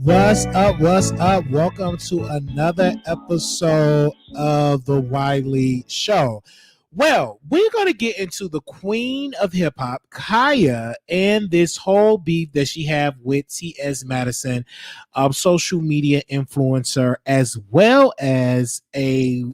What's up? What's up? Welcome to another episode of the Wiley Show. Well, we're going to get into the queen of hip hop, Khia, and this whole beef that she have with T.S. Madison, social media influencer, as well as a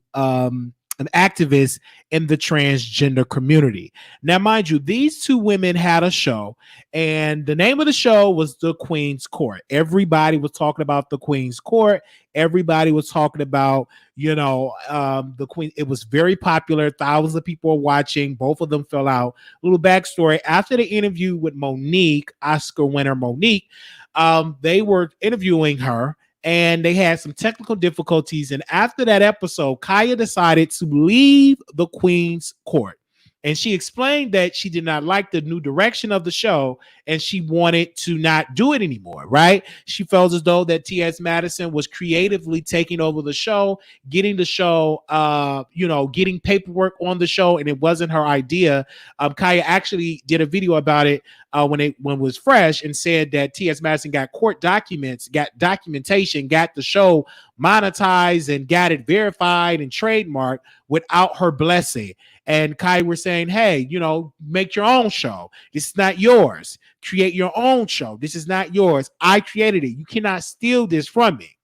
an activist in the transgender community. Now, mind you, these two women had a show, and the name of the show was The Queen's Court. Everybody was talking about the Queen's Court. Everybody was talking about, the Queen. It was very popular. Thousands of people were watching. Both of them fell out. Little backstory: after the interview with Monique, Oscar winner Monique, they were interviewing her, and they had some technical difficulties. And after that episode, Khia decided to leave the Queen's Court. And she explained that she did not like the new direction of the show and she wanted to not do it anymore, right? She felt as though that T.S. Madison was creatively taking over the show, getting the show, getting paperwork on the show, and it wasn't her idea. Khia actually did a video about it when it was fresh and said that T.S. Madison got court documents, got documentation, got the show monetized and got it verified and trademarked without her blessing. And Khia were saying, hey, make your own show. This is not yours. Create your own show. This is not yours. I created it. You cannot steal this from me.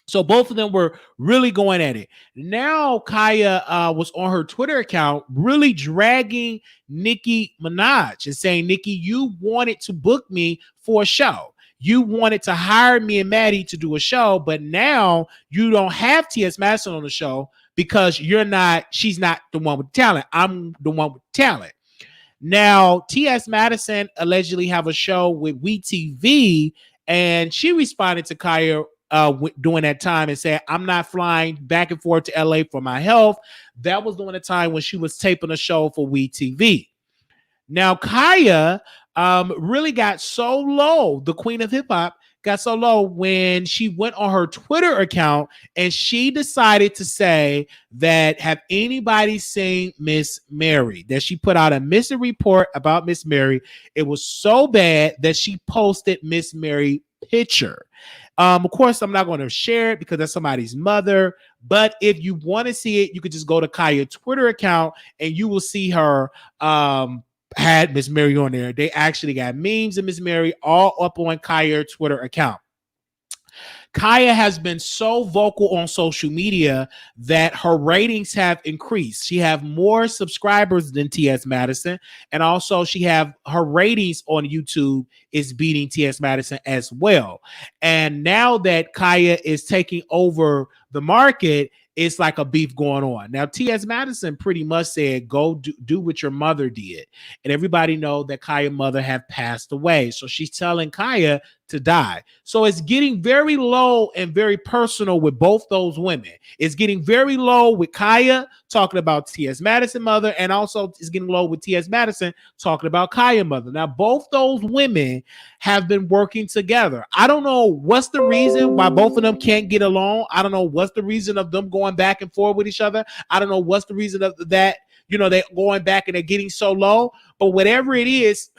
So both of them were really going at it. Now Khia was on her Twitter account really dragging Nicki Minaj and saying, Nicki, you wanted to book me for a show. You wanted to hire me and Maddie to do a show, but now you don't have T.S. Madison on the show because she's not the one with talent. I'm the one with talent. Now, T.S. Madison allegedly have a show with WeTV, and she responded to Khia during that time and said, I'm not flying back and forth to LA for my health. That was during the time when she was taping a show for WeTV. Now, Khia really got so low, the queen of hip hop got so low when she went on her Twitter account and she decided to say that, have anybody seen Miss Mary? That she put out a missing report about Miss Mary. It was so bad that she posted Miss Mary picture. Of course, I'm not going to share it because that's somebody's mother. But if you want to see it, you could just go to Khia's Twitter account and you will see her had Miss Mary on there. They actually got memes of Miss Mary all up on Khia's Twitter account. Khia has been so vocal on social media that her ratings have increased. She have more subscribers than T.S. Madison, and also she have her ratings on YouTube is beating T.S. Madison as well. And now that Khia is taking over the market, it's like a beef going on. Now, T.S. Madison pretty much said, go do what your mother did. And everybody know that Khia's mother have passed away. So she's telling Khia to die. So it's getting very low and very personal with both those women. It's getting very low with Khia talking about T.S. Madison mother, and also it's getting low with T.S. Madison talking about Khia mother. Now, both those women have been working together. I don't know what's the reason why both of them can't get along. I don't know what's the reason of them going back and forth with each other. I don't know what's the reason of that. They're going back and they're getting so low. But whatever it is,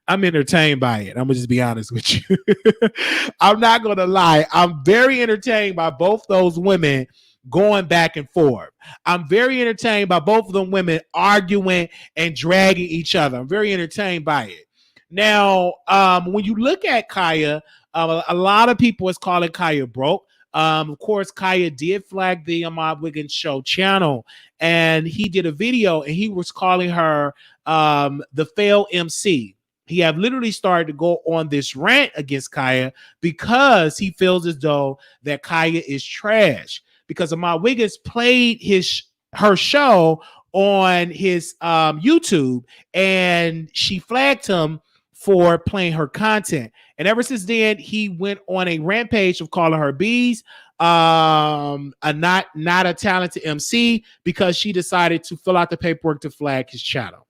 I'm entertained by it. I'm gonna just be honest with you. I'm not gonna lie. I'm very entertained by both those women going back and forth. I'm very entertained by both of them women arguing and dragging each other. I'm very entertained by it. Now, when you look at Khia, a lot of people is calling Khia broke. Of course, Khia did flag the Ahmad Wiggins Show channel, and he did a video, and he was calling her the failed MC. He have literally started to go on this rant against Khia because he feels as though that Khia is trash. Because Ahmad Wiggins played her show on his YouTube, and she flagged him for playing her content. And ever since then, he went on a rampage of calling her bees, not a talented MC, because she decided to fill out the paperwork to flag his channel.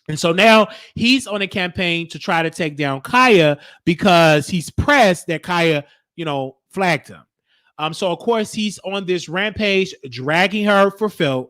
And so now he's on a campaign to try to take down Khia because he's pressed that Khia, flagged him. So of course he's on this rampage, dragging her for filth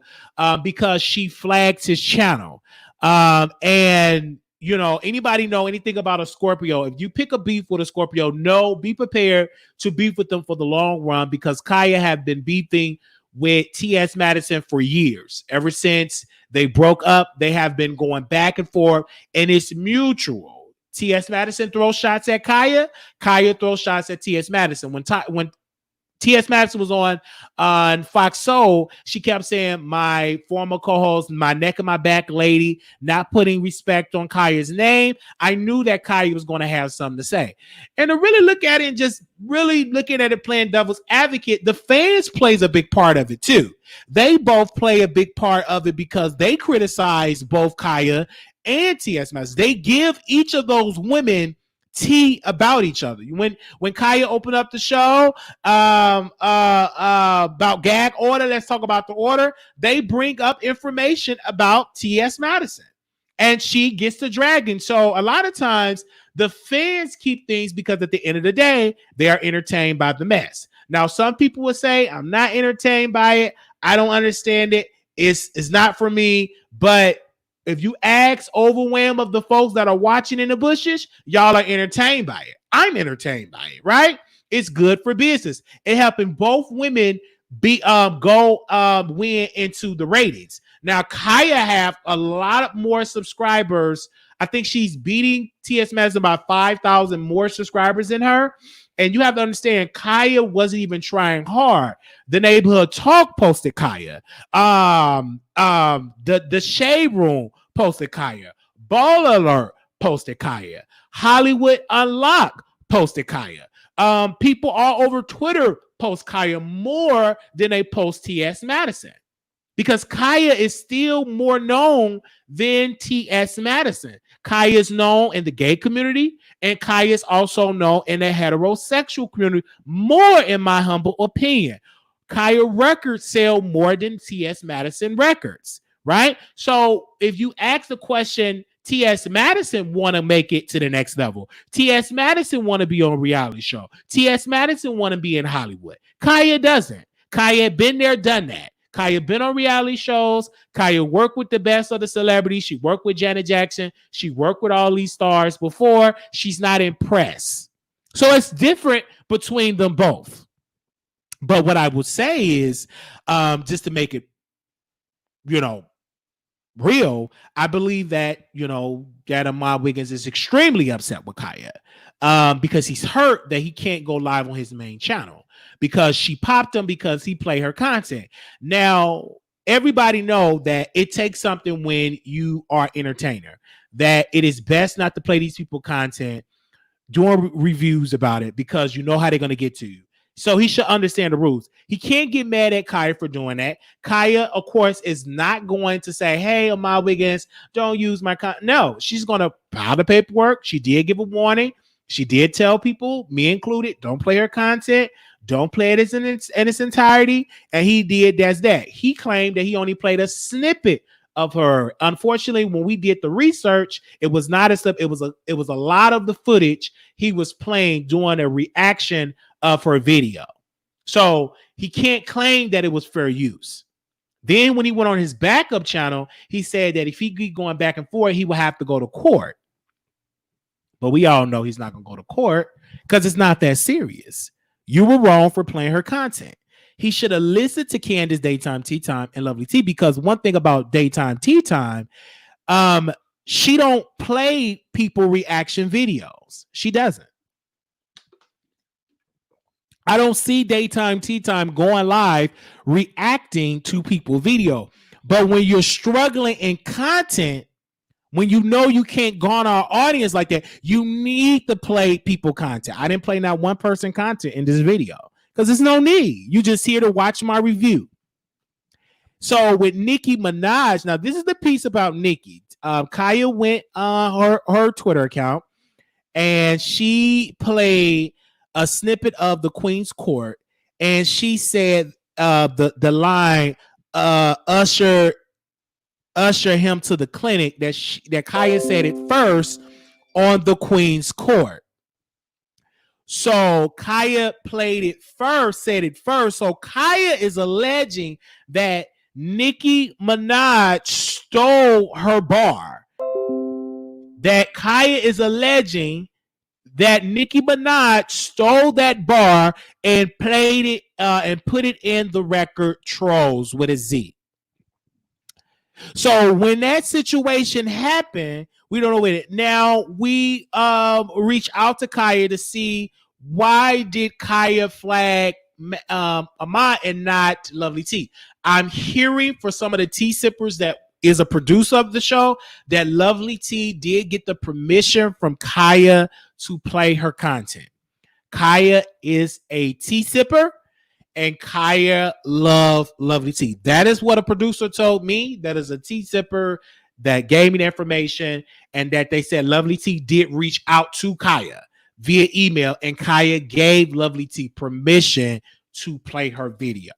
because she flagged his channel. And anybody know anything about a Scorpio? If you pick a beef with a Scorpio, be prepared to beef with them for the long run, because Khia have been beefing with T.S. Madison for years. Ever since they broke up, they have been going back and forth, and it's mutual. T.S. Madison throws shots at Khia. Khia throws shots at T.S. Madison. When T.S. Madison was on Fox Soul, she kept saying, my former co-host, my neck and my back lady, not putting respect on Khia's name. I knew that Khia was going to have something to say. And to really look at it and just really looking at it playing devil's advocate, the fans plays a big part of it too. They both play a big part of it because they criticize both Khia and T.S. Madison. They give each of those women tea about each other. When Khia opened up the show about gag order, let's talk about the order, they bring up information about T.S. Madison, and she gets the dragon. So a lot of times the fans keep things because at the end of the day, they are entertained by the mess. Now, some people will say, I'm not entertained by it. I don't understand it. It's not for me. But if you ask overwhelm of the folks that are watching in the bushes, y'all are entertained by it. I'm entertained by it, right? It's good for business. It helping both women win into the ratings. Now, Khia have a lot more subscribers. I think she's beating T.S. Madison by 5,000 more subscribers than her. And you have to understand, Khia wasn't even trying hard. The Neighborhood Talk posted Khia. The Shade Room posted Khia. Ball Alert posted Khia. Hollywood Unlocked posted Khia. People all over Twitter post Khia more than they post T.S. Madison, because Khia is still more known than T.S. Madison. Khia is known in the gay community, and Khia is also known in the heterosexual community more, in my humble opinion. Khia records sell more than T.S. Madison records, right? So if you ask the question, T.S. Madison want to make it to the next level. T.S. Madison want to be on a reality show. T.S. Madison want to be in Hollywood. Khia doesn't. Khia been there, done that. Khia been on reality shows. Khia worked with the best of the celebrities. She worked with Janet Jackson. She worked with all these stars before. She's not impressed. So it's different between them both. But what I would say is, just to make it, real, I believe that, Ahmad Wiggins is extremely upset with Khia because he's hurt that he can't go live on his main channel because she popped him because he played her content. Now, everybody know that it takes something when you are an entertainer, that it is best not to play these people content, doing reviews about it, because you know how they're going to get to you. So he should understand the rules. He can't get mad at Khia for doing that. Khia, of course, is not going to say, hey, Ahmad Wiggins, don't use my content. No, she's going to file the paperwork. She did give a warning. She did tell people, me included, don't play her content. Don't play it in its entirety. And he did that's that. He claimed that he only played a snippet of her. Unfortunately, when we did the research, it was not a slip. It was a lot of the footage he was playing doing a reaction of her video. So he can't claim that it was fair use. Then when he went on his backup channel, he said that if he keep going back and forth, he would have to go to court. But we all know he's not going to go to court because it's not that serious. You were wrong for playing her content. He should have listened to Candace Daytime Tea Time and Lovely Tea, because one thing about Daytime Tea Time, she don't play people reaction videos. She doesn't. I don't see Daytime Tea Time going live reacting to people video. But when you're struggling in content, when you know you can't garner our audience like that, you need to play people content. I didn't play not one person content in this video because there's no need. You just here to watch my review. So with Nicki Minaj, now this is the piece about Nicki. Khia went on her Twitter account and she played a snippet of the Queen's Court, and she said the line usher him to the clinic, that Khia said it first on the Queen's Court. So Khia played it first, said it first. So Khia is alleging that Nicki Minaj stole her bar. that Khia is alleging that Nicki Minaj stole that bar and played it and put it in the record Trolls with a Z. So when that situation happened, we don't know it. Now we reach out to Khia to see why did Khia flag Ahmad and not Lovely T. I'm hearing for some of the tea sippers that is a producer of the show that Lovely T did get the permission from Khia to play her content. Khia is a tea sipper and Khia love Lovely T. That is what a producer told me. That is a tea sipper that gave me the information, and that they said Lovely T did reach out to Khia via email, and Khia gave Lovely T permission to play her video.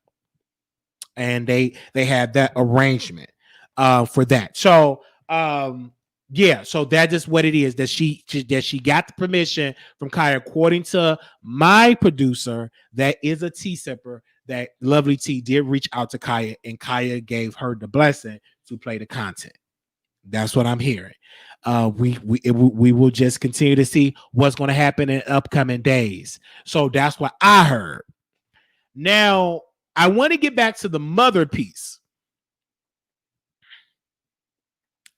And they had that arrangement for that. So yeah, so that is what it is, that she got the permission from Khia, according to my producer that is a tea sipper, that Lovely T did reach out to Khia and Khia gave her the blessing to play the content. That's what I'm hearing. We will just continue to see what's going to happen in upcoming days. So that's what I heard. Now, I want to get back to the mother piece.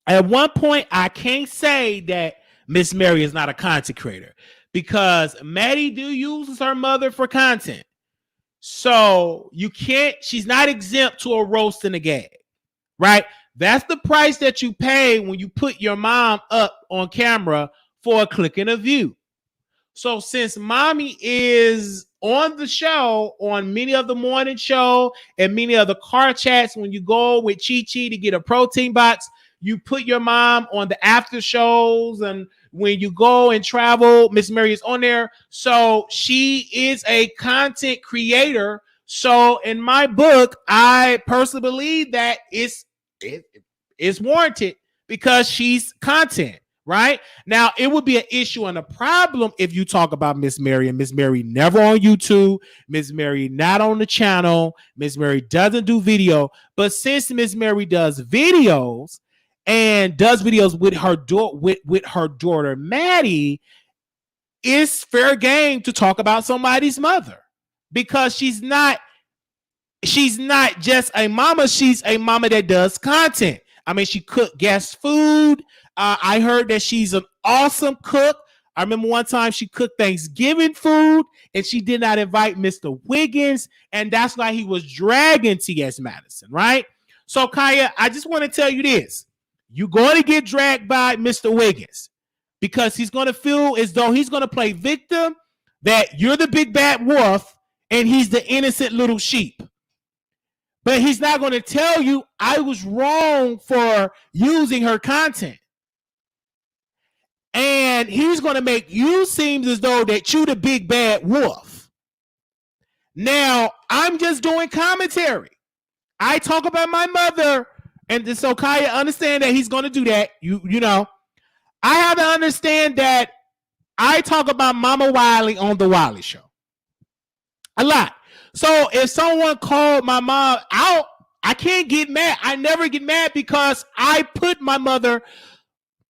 At one point, I can't say that Miss Mary is not a content creator, because Maddie do uses her mother for content. So you can't, she's not exempt to a roast and a gag, right? That's the price that you pay when you put your mom up on camera for a click and a view. So since mommy is on the show, on many of the morning show and many of the car chats, when you go with Chi Chi to get a protein box, you put your mom on the after shows, and when you go and travel, Miss Mary is on there. So she is a content creator. So in my book, I personally believe that it's warranted because she's content. Right now, it would be an issue and a problem if you talk about Miss Mary, and Miss Mary never on YouTube, Miss Mary not on the channel, Miss Mary doesn't do video. But since Miss Mary does videos and does videos with her daughter Maddie, it's fair game to talk about somebody's mother, because she's not just a mama, she's a mama that does content. I mean, she cooked guest food. I heard that she's an awesome cook. I remember one time she cooked Thanksgiving food and she did not invite Mr. Wiggins, and that's why he was dragging T.S. Madison, right? So, Khia, I just want to tell you this. You're going to get dragged by Mr. Wiggins, because he's going to feel as though he's going to play victim, that you're the big bad wolf and he's the innocent little sheep. But he's not going to tell you I was wrong for using her content. And he's going to make you seem as though that you the big bad wolf. Now, I'm just doing commentary. I talk about my mother, and so Khia, understand that he's going to do that. You know, I have to understand that I talk about Mama Wiley on the Wiley Show a lot. So if someone called my mom out, I can't get mad. I never get mad because I put my mother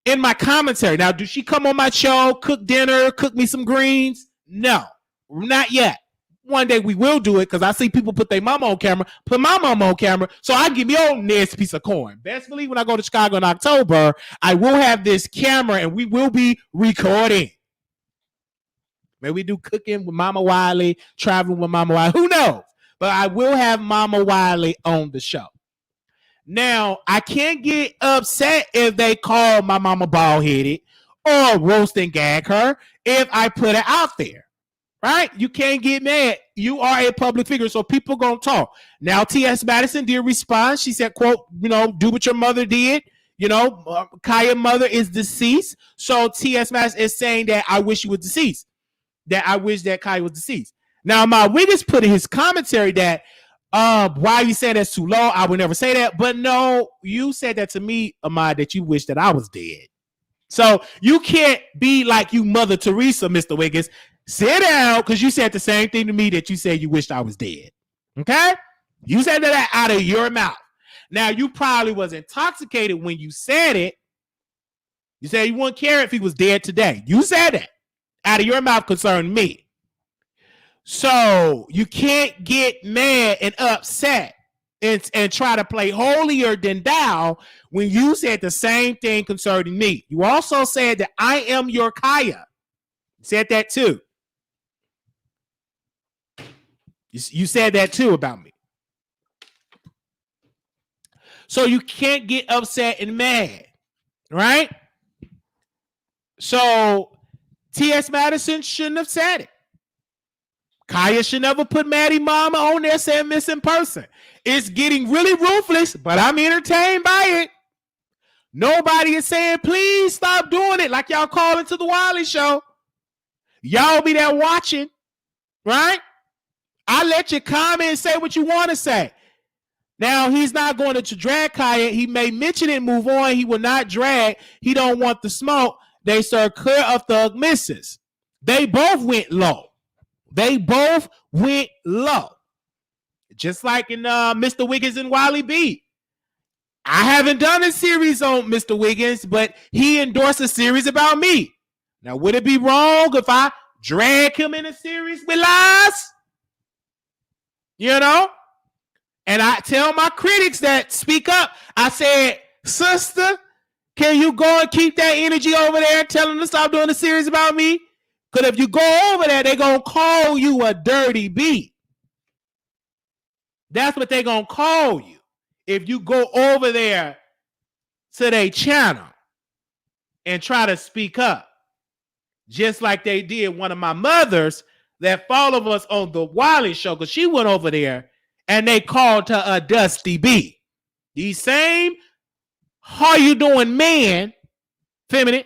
in my commentary. Now, does she come on my show, cook dinner, cook me some greens? No, not yet. One day we will do it, because I see people put their mama on camera, put my mama on camera, so I give me own nasty piece of corn. Best believe when I go to Chicago in October, I will have this camera and we will be recording. Maybe we do cooking with Mama Wiley, traveling with Mama Wiley. Who knows? But I will have Mama Wiley on the show. Now, I can't get upset if they call my mama bald-headed or roast and gag her if I put it out there, right? You can't get mad. You are a public figure, so people going to talk. Now, T.S. Madison did respond. She said, quote, do what your mother did. Khia's mother is deceased. So T.S. Madison is saying that I wish she was deceased. That I wish that Khia was deceased. Now, my Wiggins put in his commentary that, why you saying that's too low? I would never say that. But no, you said that to me, Ahmad, that you wish that I was dead. So you can't be like you Mother Teresa, Mr. Wiggins. Sit down, because you said the same thing to me that you said you wished I was dead. Okay? You said that out of your mouth. Now, you probably was intoxicated when you said it. You said you wouldn't care if he was dead today. You said that out of your mouth concerning me. So you can't get mad and upset and try to play holier than thou when you said the same thing concerning me. You also said that I am your Khia. You said that too. You said that too about me. So you can't get upset and mad, right? So T.S. Madison shouldn't have said it. Khia should never put Maddie Mama on there saying missing person. It's getting really ruthless, but I'm entertained by it. Nobody is saying, please stop doing it like y'all call into the Wiley Show. Y'all be there watching, right? I let you comment and say what you want to say. Now, he's not going to drag Khia. He may mention it and move on. He will not drag. He don't want the smoke. They serve clear of Thug Misses. They both went low. They both went low. Just like in Mr. Wiggins and Wiley B. I haven't done a series on Mr. Wiggins, but he endorsed a series about me. Now, would it be wrong if I drag him in a series with lies? You know? And I tell my critics that speak up. I said, sister, can you go and keep that energy over there and tell them to stop doing a series about me? Because if you go over there, they're going to call you a dirty B. That's what they're going to call you if you go over there to their channel and try to speak up. Just like they did one of my mothers that followed us on the Wiley Show, because she went over there and they called her a Dusty B. The same how you doing man, feminine,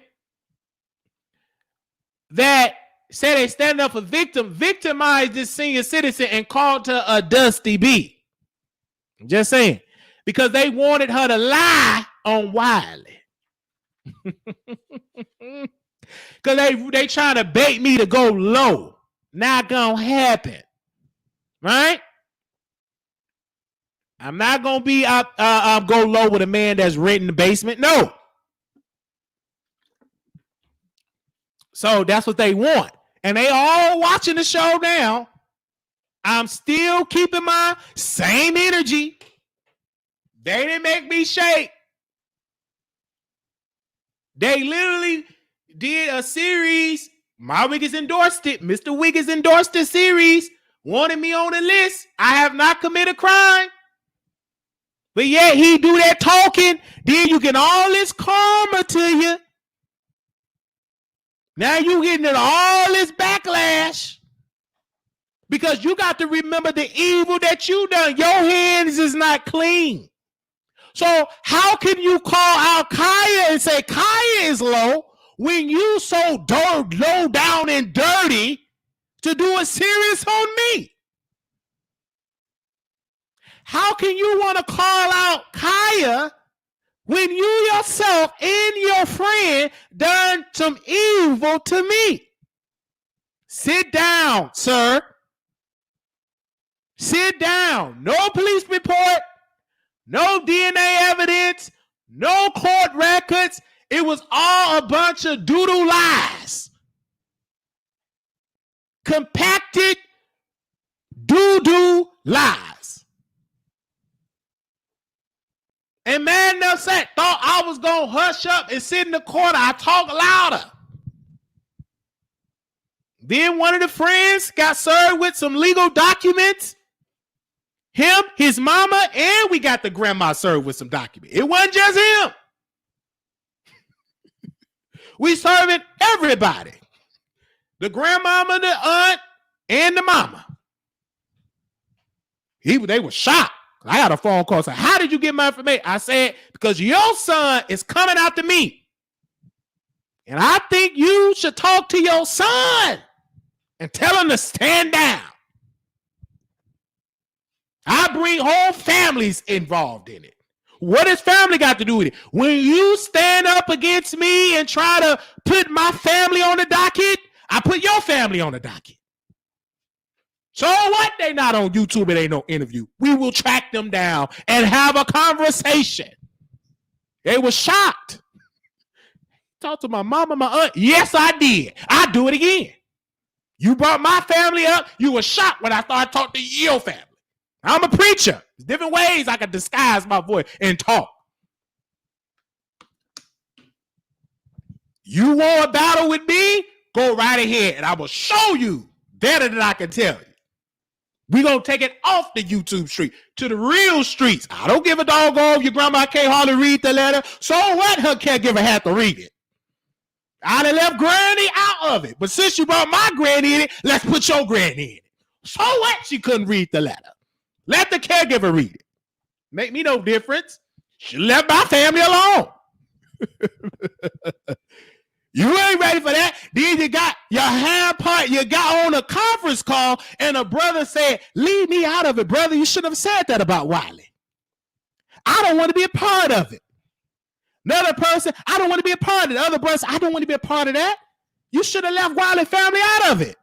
that said they stand up for victimized this senior citizen and called her a Dusty B. I'm just saying. Because they wanted her to lie on Wiley. Because they trying to bait me to go low. Not gonna happen. Right? I'm not gonna be go low with a man that's right in the basement. No. So that's what they want. And they all watching the show now. I'm still keeping my same energy. They didn't make me shake. They literally did a series. My Wiggins endorsed it. Mr. Wiggins endorsed the series. Wanted me on the list. I have not committed a crime. But yet he do that talking. Then you get all this karma to you. Now you getting all this backlash. Because you got to remember the evil that you done. Your hands is not clean. So how can you call out Khia and say Khia is low when you so low down and dirty to do a series on me? How can you want to call out Khia when you yourself and your friend done some evil to me? Sit down, sir. Sit down. No police report. No DNA evidence. No court records. It was all a bunch of doodle lies. Compacted doo-doo lies. And man Nelson thought I was going to hush up and sit in the corner. I talk louder. Then one of the friends got served with some legal documents. Him, his mama, and we got the grandma served with some documents. It wasn't just him. We serving everybody. The grandmama, the aunt, and the mama. They were shocked. I got a phone call saying, how did you get my information? I said, because your son is coming after me. And I think you should talk to your son and tell him to stand down. I bring whole families involved in it. What has family got to do with it? When you stand up against me and try to put my family on the docket, I put your family on the docket. So what? They not on YouTube. It ain't no interview. We will track them down and have a conversation. They were shocked. Talk to my mama, my aunt. Yes, I did. I do it again. You brought my family up. You were shocked when I started talking to your family. I'm a preacher. There's different ways I can disguise my voice and talk. You want a battle with me? Go right ahead, and I will show you better than I can tell you. We're going to take it off the YouTube street to the real streets. I don't give a doggone if your grandma can't hardly read the letter. So what? Her caregiver had to read it. I'd have left Granny out of it. But since you brought my Granny in it, let's put your Granny in it. So what? She couldn't read the letter. Let the caregiver read it. Make me no difference. She left my family alone. You ain't ready for that. Then you got your hand part. You got on a conference call and a brother said, leave me out of it, brother. You shouldn't have said that about Wiley. I don't want to be a part of it. Another person, I don't want to be a part of it. The other brother, I don't want to be a part of that. You should have left Wiley family out of it.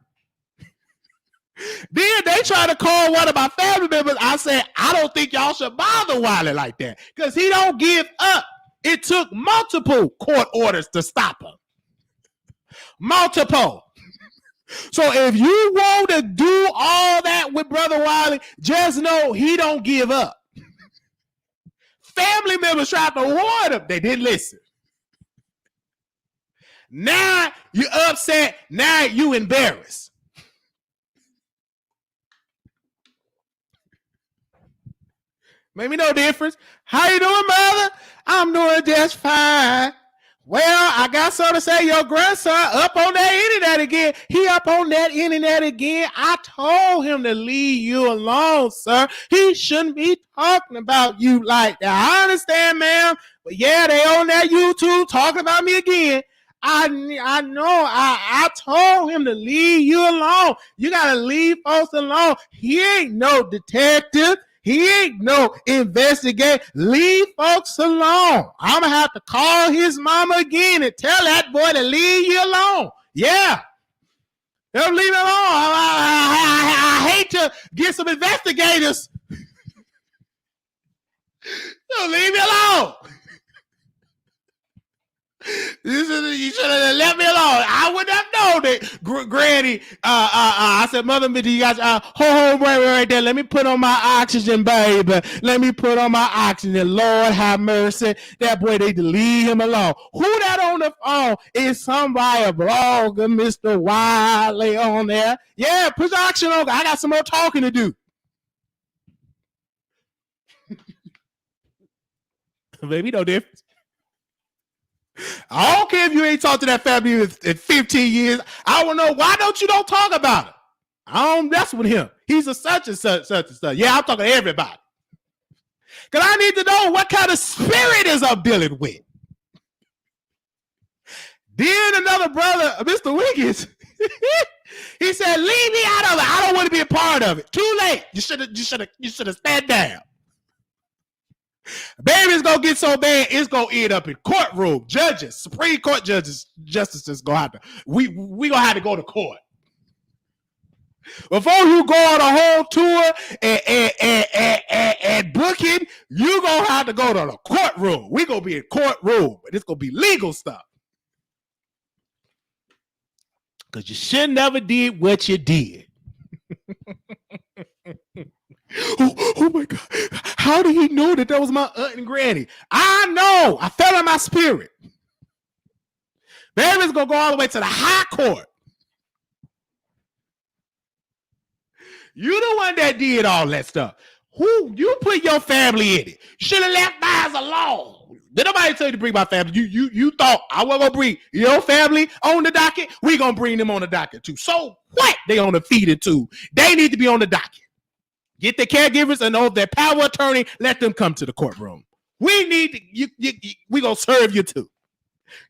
Then they try to call one of my family members. I said, I don't think y'all should bother Wiley like that because he don't give up. It took multiple court orders to stop him. Multiple. So if you want to do all that with Brother Wiley, just know he don't give up. Family members tried to warn him. They didn't listen. Now you upset. Now you embarrassed. Made me no difference. How you doing, mother? I'm doing just fine. Well, I got something to say. Your grandson up on that internet again. He up on that internet again. I told him to leave you alone, sir. He shouldn't be talking about you like that. I understand, ma'am. But yeah, they on that YouTube talking about me again. I know. I told him to leave you alone. You got to leave folks alone. He ain't no detective. He ain't no investigator. Leave folks alone. I'm going to have to call his mama again and tell that boy to leave you alone. Yeah. Don't leave me alone. I hate to get some investigators. Don't leave me alone. You should have left me alone. I would have known that, Granny. I said, Mother, do you guys hold right there? Let me put on my oxygen, baby. Let me put on my oxygen. Lord have mercy. That boy, they leave him alone. Who that on the phone is somebody, a blogger, Mr. Wiley on there? Yeah, put the oxygen on. I got some more talking to do. Baby, no difference. I don't care if you ain't talked to that family in 15 years. I don't know. Why don't you don't talk about it? I don't mess with him. He's a such and such and such. Yeah, I'm talking to everybody. Because I need to know what kind of spirit is I'm dealing with. Then another brother, Mr. Wiggins, he said, leave me out of it. I don't want to be a part of it. Too late. You should have stand down. Baby, it's gonna get so bad, it's gonna end up in courtroom. Judges, Supreme Court judges, justices gonna have to. We gonna have to go to court. Before you go on a whole tour and booking, you gonna have to go to the courtroom. We gonna be in courtroom, but it's gonna be legal stuff. Cause you should never did what you did. Oh my God. How did he know that was my aunt and granny? I know. I felt in my spirit. Baby's going to go all the way to the high court. You the one that did all that stuff. Who you put your family in it? You should have left mine alone. Did nobody tell you to bring my family? You thought I was going to bring your family on the docket? We going to bring them on the docket too. So what? They on the feeder too. They need to be on the docket. Get the caregivers and their power attorney. Let them come to the courtroom. We need to, we gonna serve you too.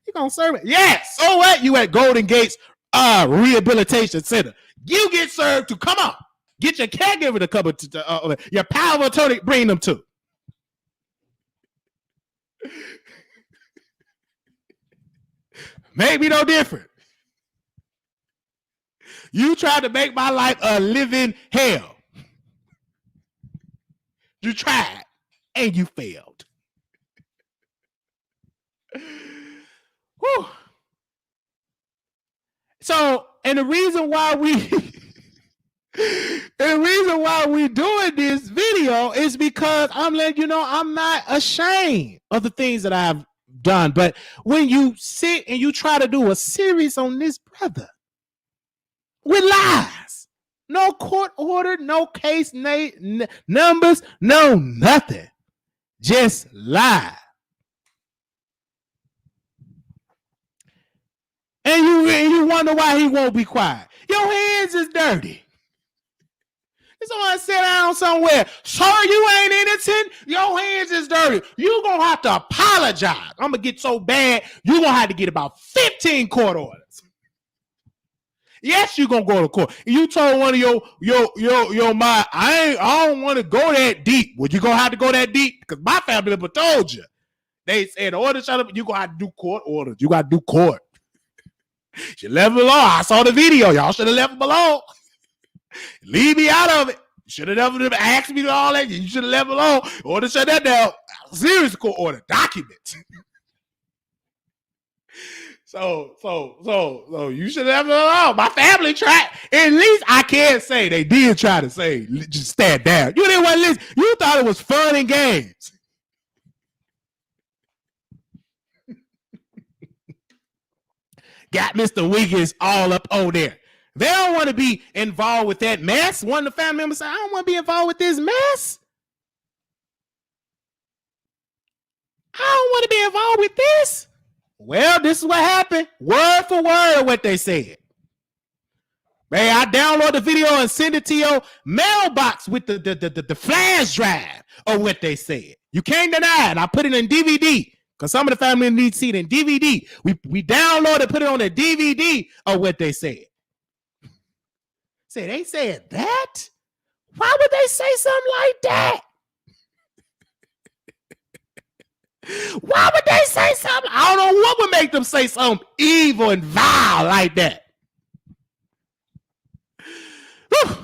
You gonna serve it? Yes. So what? You at Golden Gates Rehabilitation Center. You get served too. Come on. Get your caregiver to come to your power attorney. Bring them too. Maybe no different. You tried to make my life a living hell. You tried and you failed. Woo! Whew. So, and the reason why we doing this video is because I'm letting you know I'm not ashamed of the things that I've done. But when you sit and you try to do a series on this brother with lies, no court order, no case numbers, no nothing, just lie. And you wonder why he won't be quiet. Your hands is dirty. Someone sit down somewhere. Sir, you ain't innocent. Your hands is dirty. You gonna have to apologize. I'm gonna get so bad, you gonna have to get about 15 court orders. Yes, you gonna go to court. You told one of your mind, I don't want to go that deep. Well, you gonna have to go that deep? Because my family member told you. They said, order shut up, you gonna have to do court orders. You gotta do court. You left him alone. I saw the video. Y'all should have left him alone. Leave me out of it. You should have never asked me to all that. You should have left him alone. Order shut that down. Serious court order. Documents. So you should have left him alone. My family tried. At least I can't say they did try to say, just stand down. You didn't want to listen. You thought it was fun and games. Got Mr. Wiggins all up on there. They don't want to be involved with that mess. One of the family members said, I don't want to be involved with this mess. I don't want to be involved with this. Well, this is what happened. Word for word what they said. Man, I download the video and send it to your mailbox with the flash drive of what they said. You can't deny it. I put it in DVD. Because some of the family need to see it in DVD. We downloaded, put it on the DVD of what they said. Say, they said that? Why would they say something like that? Why would they say something? I don't know what would make them say something evil and vile like that. Whew.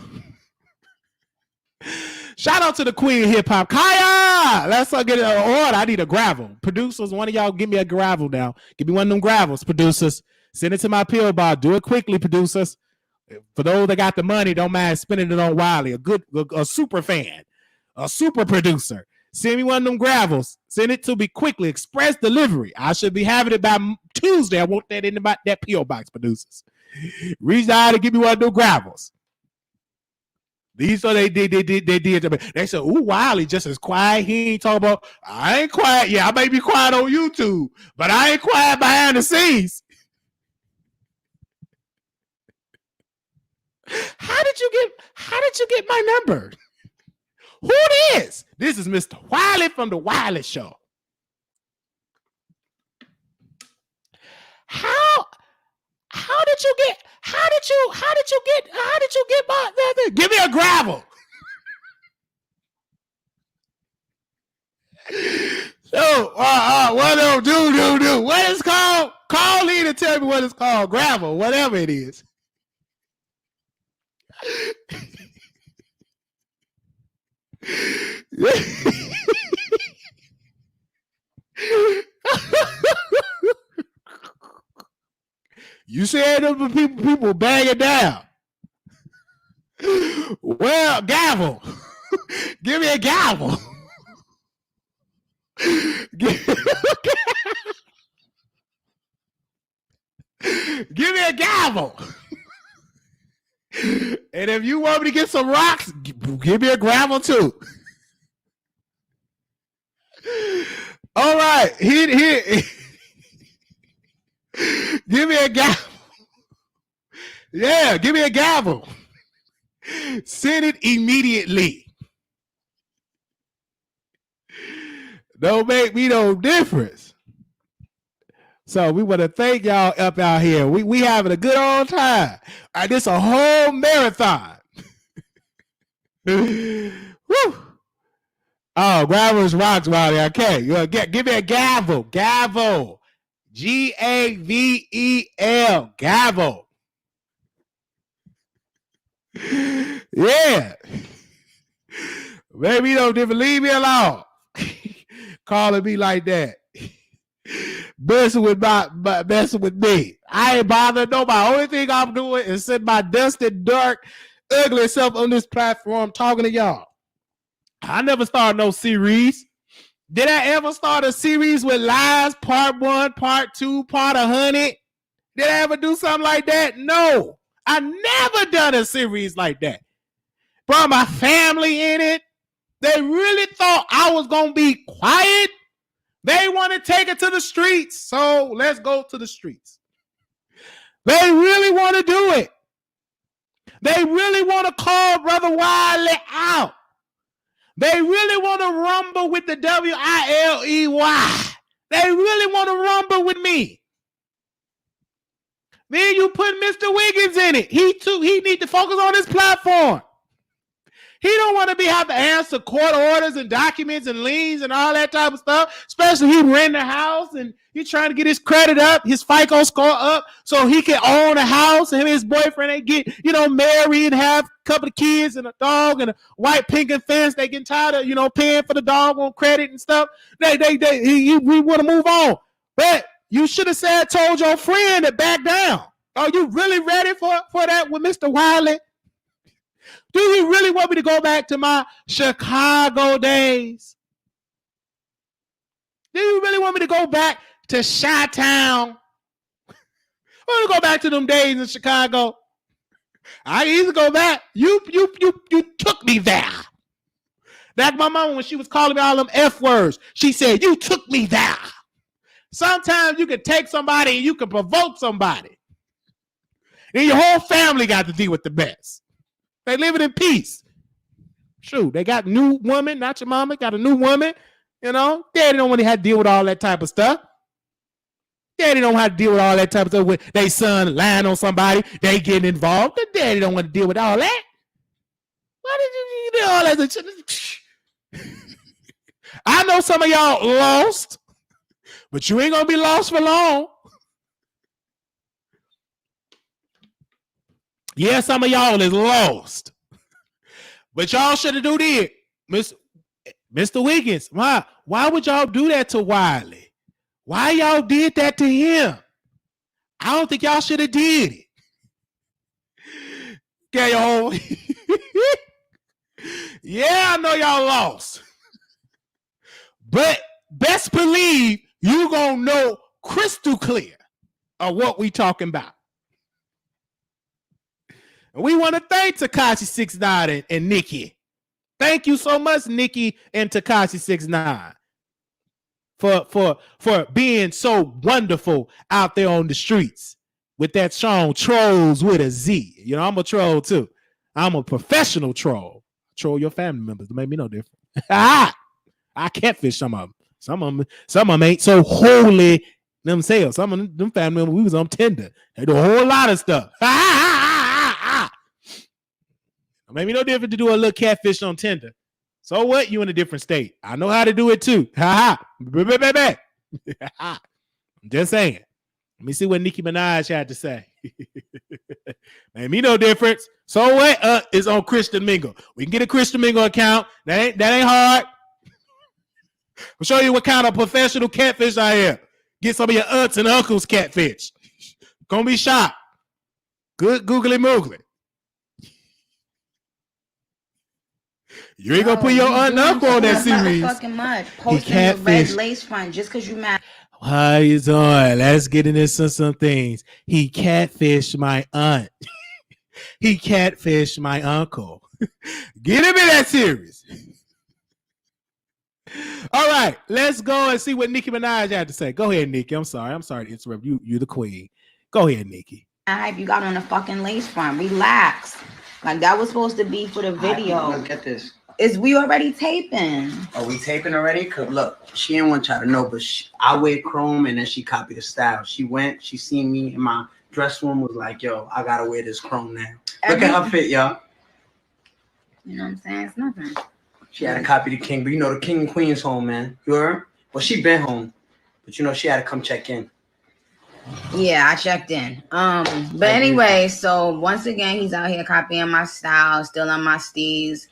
Shout out to the queen of hip hop, Khia. Let's get it on order. I need a gravel. Producers, one of y'all give me a gravel now. Give me one of them gravels, producers. Send it to my PO bar. Do it quickly, producers. For those that got the money, don't mind spending it on Wiley. A super fan, a super producer. Send me one of them gravels. Send it to me quickly. Express delivery. I should be having it by Tuesday. I want that in that PO box, producers. Reach out to give me one of them gravels. These are they did. They said, "Ooh, Wiley just as quiet. He ain't talking about. I ain't quiet. Yeah, I may be quiet on YouTube, but I ain't quiet behind the scenes." How did you get my number? Who this? This is Mr. Wiley from the Wiley Show. How did you get my give me a gravel. So what do what is called? Call in and tell me what it's called. Gravel, whatever it is. You said them people bang it down. Well, gavel. Give me a gavel. Give me a gavel. And if you want me to get some rocks, give me a gravel too. All right, here. Give me a gavel. Yeah, give me a gavel. Send it immediately. Don't make me no difference. So we want to thank y'all up out here. We having a good old time. This a whole marathon. Woo. Oh, gravel's rocks, Wiley. Okay, give me a gavel. Gavel. Gavel. Gavel. Yeah. Maybe you don't leave me alone. Calling me like that. messing with me. I ain't bothering nobody. Only thing I'm doing is sitting my dusty, dark, ugly self on this platform talking to y'all. I never started no series. Did I ever start a series with lies, part 1, part 2, part 100? Did I ever do something like that? No. I never done a series like that. Brought my family in it. They really thought I was going to be quiet. They want to take it to the streets. So let's go to the streets. They really want to do it. They really want to call Brother Wiley out. They really want to rumble with the WILEY. They really want to rumble with me. Then you put Mr. Wiggins in it. He need to focus on his platform. He don't want to have to answer court orders and documents and liens and all that type of stuff. Especially he rent a house and he's trying to get his credit up, his FICO score up, so he can own a house and his boyfriend they get, married and have a couple of kids and a dog and a white picket fence. They get tired of, paying for the dog on credit and stuff. We want to move on. But you should have told your friend to back down. Are you really ready for that with Mr. Wiley? Do you really want me to go back to my Chicago days? Do you really want me to go back to Chi-Town? I want to go back to them days in Chicago. I can easily go back. You took me there. Like my mama, when she was calling me all them F words, she said, you took me there. Sometimes you can take somebody and you can provoke somebody. And your whole family got to deal with the mess. They living in peace. Shoot, they got a new woman, not your mama, got a new woman. Daddy don't want to have to deal with all that type of stuff. Daddy don't have to deal with all that type of stuff. When they son lying on somebody, they getting involved. The daddy don't want to deal with all that. Why did you do all that? I know some of y'all lost, but you ain't gonna be lost for long. Yeah, some of y'all is lost. But y'all should have do that. Mr. Wiggins, why would y'all do that to Wiley? Why y'all did that to him? I don't think y'all should have did it. Okay, y'all. Yeah, I know y'all lost. But best believe you gonna know crystal clear of what we talking about. We want to thank Tekashi 6ix9ine and Nicki. Thank you so much, Nicki and Tekashi 6ix9ine, for being so wonderful out there on the streets with that song Trolls with a Z. I'm a troll too. I'm a professional troll. Troll your family members to make me no different. I catfish some of them. Some of them ain't so holy themselves. Some of them family members, we was on Tinder. They do a whole lot of stuff. Maybe no different to do a little catfish on Tinder. So what? You in a different state. I know how to do it too. I'm just saying. Let me see what Nicki Minaj had to say. Maybe no difference. So what? It's on Christian Mingle. We can get a Christian Mingle account. That ain't hard. I'll show you what kind of professional catfish I am. Get some of your aunts and uncles catfish. Gonna be shocked. Good googly moogly. You ain't gonna put your aunt and uncle on that series. Posting a red lace front just because you mad. How you doing? Let's get into some things. He catfished my aunt. He catfished my uncle. Get him in that series. All right, let's go and see what Nicki Minaj had to say. Go ahead, Nicki. I'm sorry to interrupt you. You the queen. Go ahead, Nicki. Hype you got on a fucking lace front. Relax. Like that was supposed to be for the video. Look at this. Is we already taping? Are we taping already? Cause look, she didn't want y'all to know, but I wear chrome and then she copied the style. She seen me in my dress room, was like, yo, I gotta wear this chrome now. Look at her fit, y'all. You know what I'm saying? It's nothing. She had to copy the king, but the king and queen's home, man. You heard? Well, she been home, but she had to come check in. Yeah, I checked in. But anyway, so once again, he's out here copying my style, stealing my steez.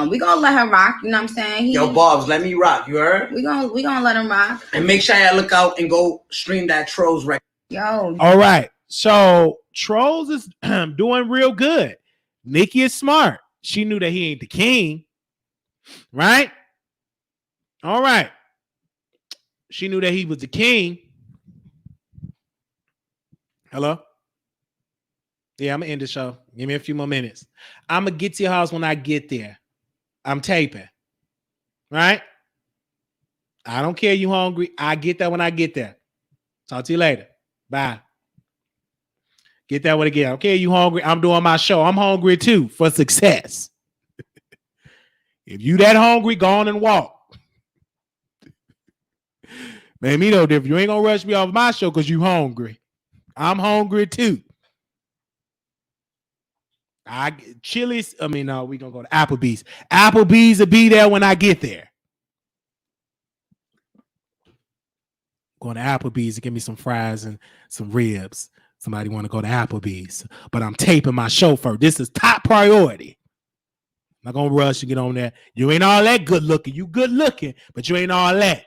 We gonna let him rock. You know what I'm saying? Yo, Bobs, let me rock. You heard? We gonna let him rock. And make sure y'all look out and go stream that Trolls record. Yo. All right. So Trolls is doing real good. Nicki is smart. She knew that he ain't the king, right? All right. She knew that he was the king. Hello? Yeah, I'm going to end the show. Give me a few more minutes. I'm going to get to your house when I get there. I'm taping. Right? I don't care you hungry. I get that when I get there. Talk to you later. Bye. Get that when I get. I don't care you hungry. I'm doing my show. I'm hungry too for success. If you that hungry, go on and walk. Man, me no different. You ain't gonna rush me off my show because you hungry. I'm hungry too. Chili's. No, we gonna go to Applebee's. Applebee's will be there when I get there. Going to Applebee's to give me some fries and some ribs. Somebody want to go to Applebee's, but I'm taping my show first. This is top priority. I'm not gonna rush to get on there. You ain't all that good looking. You good looking, but you ain't all that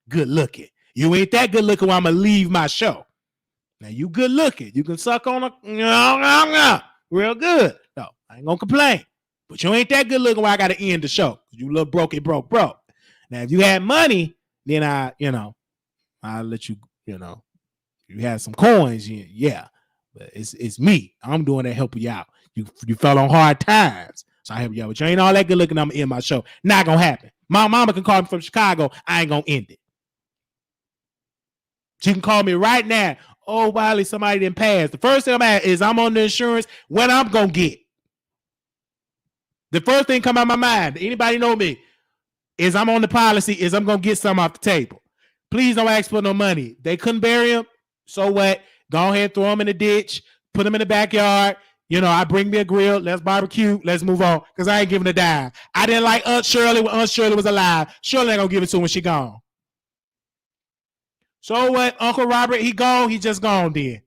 good looking. You ain't that good looking. Where I'm gonna leave my show. Now you good looking. You can suck on a real good. No, I ain't gonna complain. But you ain't that good looking. Where I gotta end the show. You look broke. Now if you had money, then I'll let you. You had some coins, yeah. But it's me. I'm doing that helping you out. You fell on hard times. So I help you out. But you ain't all that good looking. I'm gonna end my show. Not gonna happen. My mama can call me from Chicago. I ain't gonna end it. She can call me right now. Oh, Wiley, somebody didn't pass. The first thing I'm at is I'm on the insurance. What I'm gonna get. The first thing come out of my mind. Anybody know me? Is I'm on the policy. Is I'm gonna get something off the table. Please don't ask for no money. They couldn't bury him. So what? Go ahead and throw him in the ditch. Put him in the backyard. I bring me a grill. Let's barbecue. Let's move on. Because I ain't giving a dime. I didn't like Aunt Shirley when Aunt Shirley was alive. Shirley ain't going to give it to her when she gone. So what? Uncle Robert, he gone. He just gone then.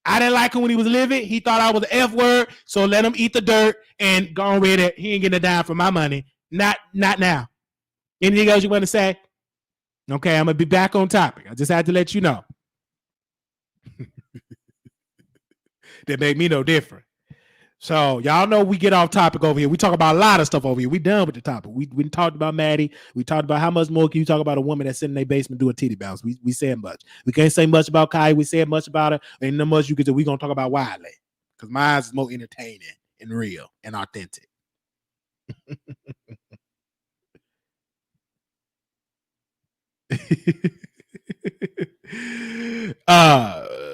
I didn't like him when he was living. He thought I was the F word. So let him eat the dirt and go on with it. He ain't getting a dime for my money. Not now. Anything else you want to say? Okay, I'm going to be back on topic. I just had to let you know. That made me no different. So y'all know we get off topic over here. We talk about a lot of stuff over here. We done with the topic. We talked about Maddie. We talked about how much more can you talk about a woman that's sitting in their basement doing titty bounce. We said much. We can't say much about Khia. We said much about her. Ain't no much you can do. We gonna talk about Wiley because mine is more entertaining and real and authentic.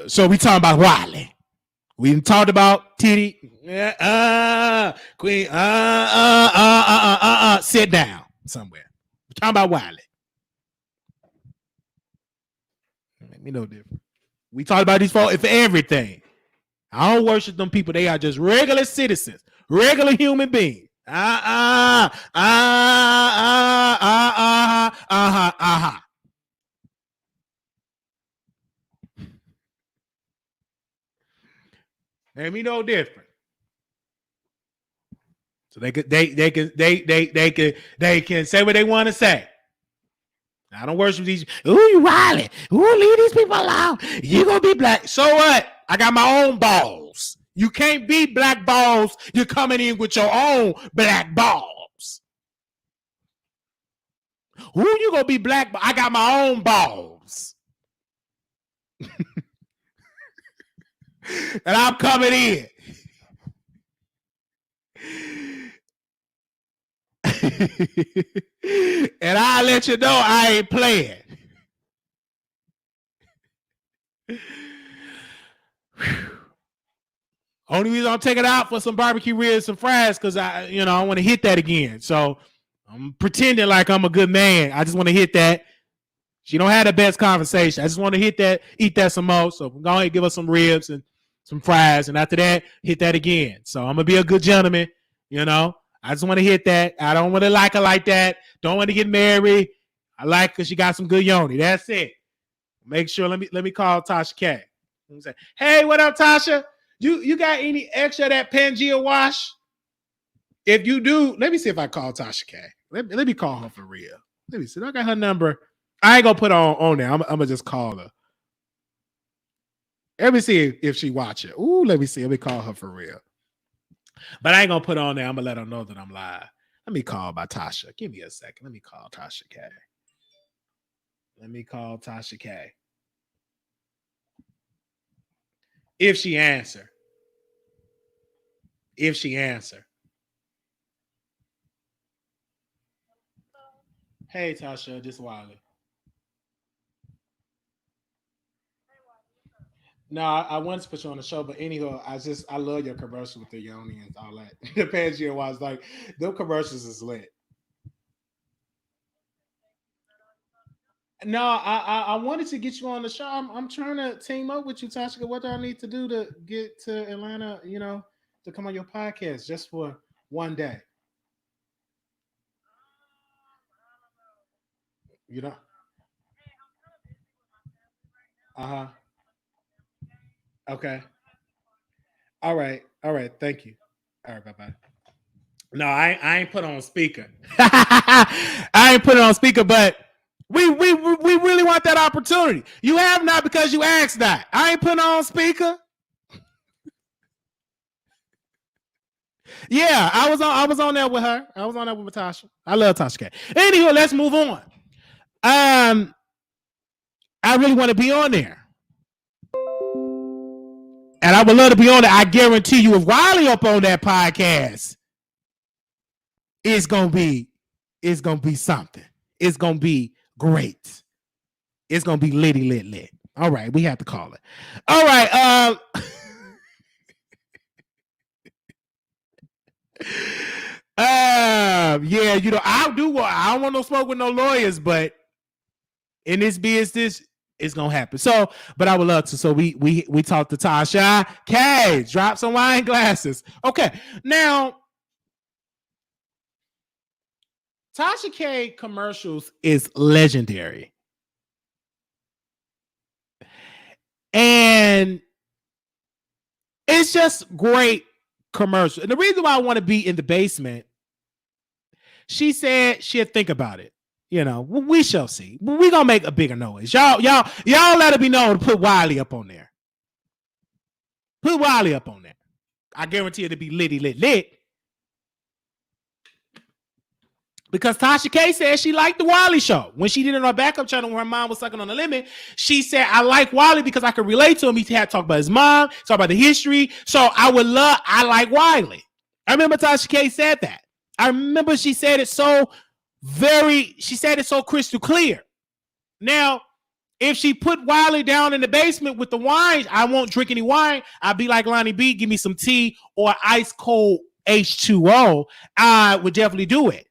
So we talking about Wiley. We talked about titty. Queen. Sit down somewhere. We're talking about Wiley. Make me no different. We talked about these folks for everything. I don't worship them people. They are just regular citizens, regular human beings. Ain't me no different. So they can say what they want to say. I don't worship these. Ooh, you Wiley. Ooh, leave these people alone. You gonna be black. So what? I got my own balls. You can't be black balls. You're coming in with your own black balls. Who you gonna be black? I got my own balls. And I'm coming in. And I'll let you know I ain't playing. Only reason I'm taking it out for some barbecue ribs and fries because I want to hit that again. So I'm pretending like I'm a good man. I just want to hit that. She don't have the best conversation. I just want to hit that, eat that some more. So go ahead and give us some ribs and some fries. And after that, hit that again. So I'm going to be a good gentleman. I just want to hit that. I don't want to like her like that. Don't want to get married. I like because she got some good yoni. That's it. Make sure. Let me call Tasha K. Say, hey, what up, Tasha? You got any extra of that Pangea wash? If you do, let me see if I call Tasha K. Let me call her for real. Let me see. I got her number. I ain't gonna put her on there. I'm gonna just call her. Let me see if she watch it. Ooh, let me see. Let me call her for real. But I ain't gonna put her on there. I'm gonna let her know that I'm live. Let me call by Tasha. Give me a second. Let me call Tasha K. Let me call Tasha K. If she answer. If she answer. Hey Tasha, this is Wiley. No, I wanted to put you on the show, but anyhow, I love your commercial with the Yoni and all that. The past year was like, them commercials is lit. No, I wanted to get you on the show. I'm trying to team up with you, Tasha. What do I need to do to get to Atlanta? To come on your podcast just for one day. You know. Uh-huh. Okay. All right. All right. Thank you. All right. Bye-bye. No, I ain't put on speaker. I ain't put it on speaker, but we really want that opportunity. You have not because you asked that. I ain't putting on speaker. Yeah, I was on there with her. I was on there with Tasha. I love Tasha K. Anyway, let's move on. I really want to be on there. And I would love to be on there. I guarantee you, if Wiley up on that podcast, it's gonna be something. It's gonna be great. It's gonna be lit. All right, we have to call it. All right. Yeah, I don't want no smoke with no lawyers, but in this business, it's gonna happen. So, but I would love to. So we talked to Tasha K. Drop some wine glasses. Okay, now Tasha K commercials is legendary, and it's just great commercial. And the reason why I want to be in the basement, she said she'll think about it. We shall see. We gonna make a bigger noise. Y'all let it be known to put Wiley up on there. Put Wiley up on there. I guarantee it'll be lit. Because Tasha K said she liked the Wiley Show. When she did it on her backup channel when her mom was sucking on the lemon, she said, I like Wiley because I could relate to him. He had to talk about his mom, talk about the history. So I like Wiley. I remember Tasha K said that. I remember she said it so crystal clear. Now, if she put Wiley down in the basement with the wine, I won't drink any wine. I'd be like Lonnie B, give me some tea or ice cold H2O. I would definitely do it.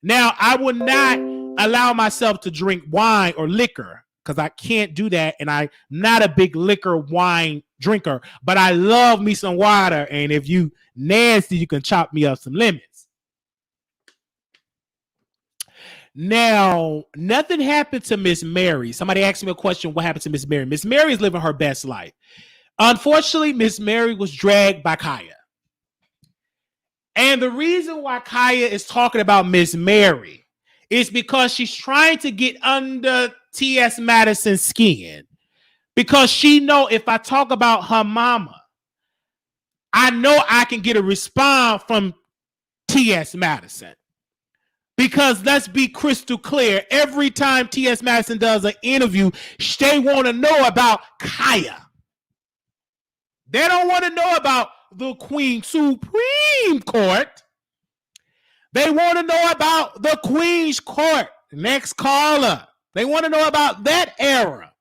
Now, I would not allow myself to drink wine or liquor because I can't do that. And I'm not a big liquor wine drinker, but I love me some water. And if you nasty, you can chop me up some lemons. Now, nothing happened to Miss Mary. Somebody asked me a question, what happened to Miss Mary? Miss Mary is living her best life. Unfortunately, Miss Mary was dragged by Khia. And the reason why Khia is talking about Miss Mary is because she's trying to get under T.S. Madison's skin. Because she know if I talk about her mama, I know I can get a response from T.S. Madison. Because let's be crystal clear, every time T.S. Madison does an interview, they want to know about Khia. They don't want to know about the Queen Supreme Court. They want to know about the Queen's Court. Next caller. They want to know about that era.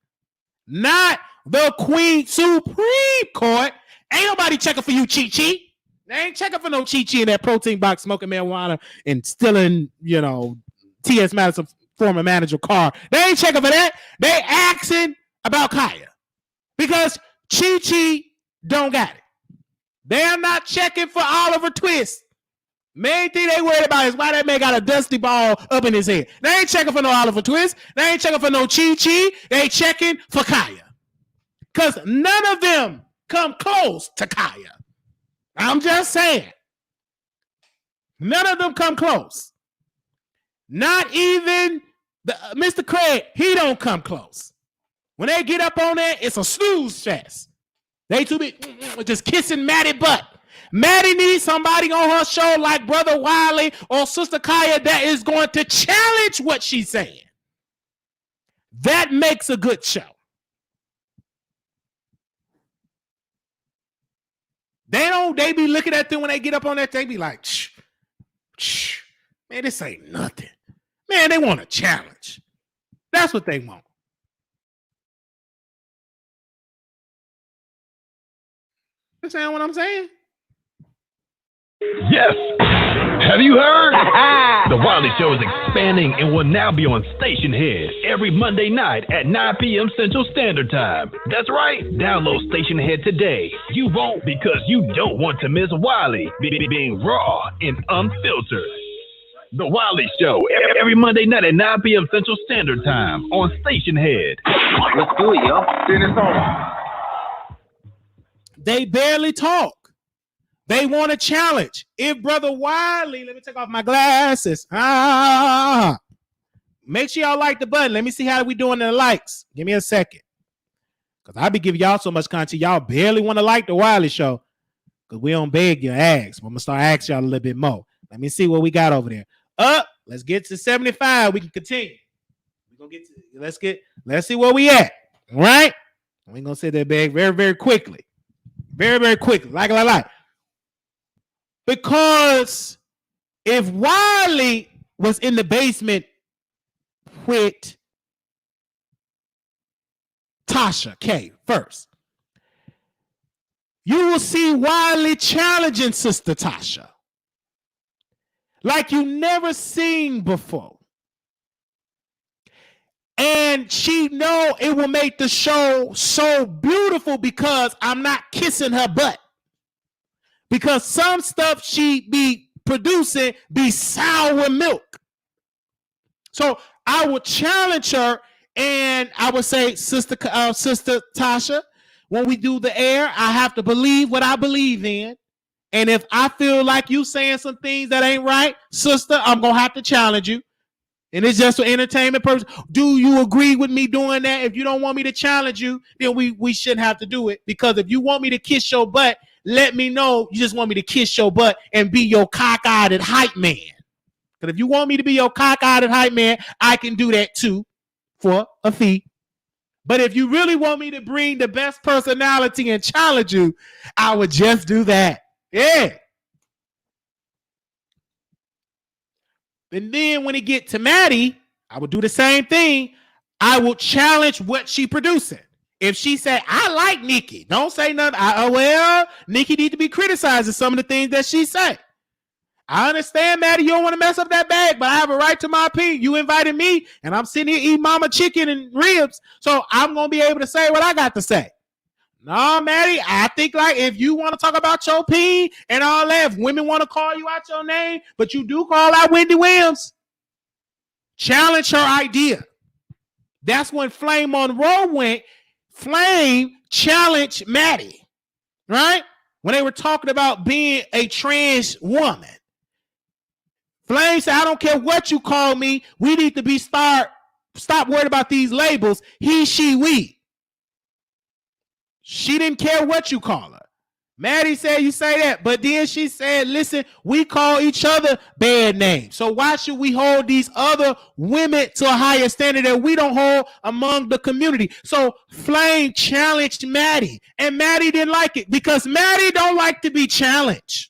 Not the Queen Supreme Court. Ain't nobody checking for you, Chi-Chi. They ain't checking for no Chi-Chi in that protein box smoking marijuana and stealing, T.S. Madison former manager car. They ain't checking for that. They asking about Khia. Because Chi-Chi don't got it. They're not checking for Oliver Twist. Main thing they worried about is why that man got a dusty ball up in his head. They ain't checking for no Oliver Twist. They ain't checking for no Chi-Chi. They checking for Khia. Because none of them come close to Khia. I'm just saying. None of them come close. Not even Mr. Craig. He don't come close. When they get up on there, it's a snooze fest. They too big, just kissing Maddie butt. Maddie needs somebody on her show like Brother Wiley or Sister Khia that is going to challenge what she's saying. That makes a good show. They be looking at them when they get up on that, they be like, man, this ain't nothing. Man, they want a challenge. That's what they want. You understand what I'm saying? Yes. Have you heard? The Wiley Show is expanding and will now be on Station Head every Monday night at 9 p.m. Central Standard Time. That's right. Download Station Head today. You won't because you don't want to miss Wiley being raw and unfiltered. The Wiley Show every Monday night at 9 p.m. Central Standard Time on Station Head. Let's do it, yo. Send this on. They barely talk. They want a challenge. If Brother Wiley, let me take off my glasses. Make sure y'all like the button. Let me see how we doing in the likes. Give me a second. Because I be giving y'all so much content. Y'all barely want to like the Wiley Show. Because we don't beg your ass. But I'm going to start asking y'all a little bit more. Let me see what we got over there. Let's get to 75. We can continue. We're gonna get to let's see where we at. All right? We're gonna say that bag very, very quickly. Very, very quickly. Like. Because if Wiley was in the basement with Tasha K first, you will see Wiley challenging Sister Tasha like you never seen before. And she know it will make the show so beautiful because I'm not kissing her butt. Because some stuff she be producing be sour milk. So I would challenge her and I would say, Sister Tasha, when we do the air, I have to believe what I believe in. And if I feel like you saying some things that ain't right, sister, I'm going to have to challenge you. And it's just for entertainment purposes. Do you agree with me doing that? If you don't want me to challenge you, then we shouldn't have to do it. Because if you want me to kiss your butt, let me know you just want me to kiss your butt and be your cock-eyed hype man. Because if you want me to be your cock-eyed hype man, I can do that too for a fee. But if you really want me to bring the best personality and challenge you, I would just do that. Yeah. And then when it get to Maddie, I would do the same thing. I will challenge what she producing. If she say, I like Nicki, don't say nothing. Nicki need to be criticizing some of the things that she say. I understand, Maddie, you don't want to mess up that bag, but I have a right to my opinion. You invited me, and I'm sitting here eating mama chicken and ribs, so I'm going to be able to say what I got to say. No, Maddie, I think like if you want to talk about your pee and all that, if women want to call you out your name, but you do call out Wendy Williams, challenge her idea. That's when Flame Monroe went. Flame challenged Maddie, right? When they were talking about being a trans woman. Flame said, I don't care what you call me. We need to be stop worried about these labels. He, she, we. She didn't care what you call her. Maddie said, you say that. But then she said, listen, we call each other bad names. So why should we hold these other women to a higher standard that we don't hold among the community? So Flame challenged Maddie. And Maddie didn't like it because Maddie don't like to be challenged.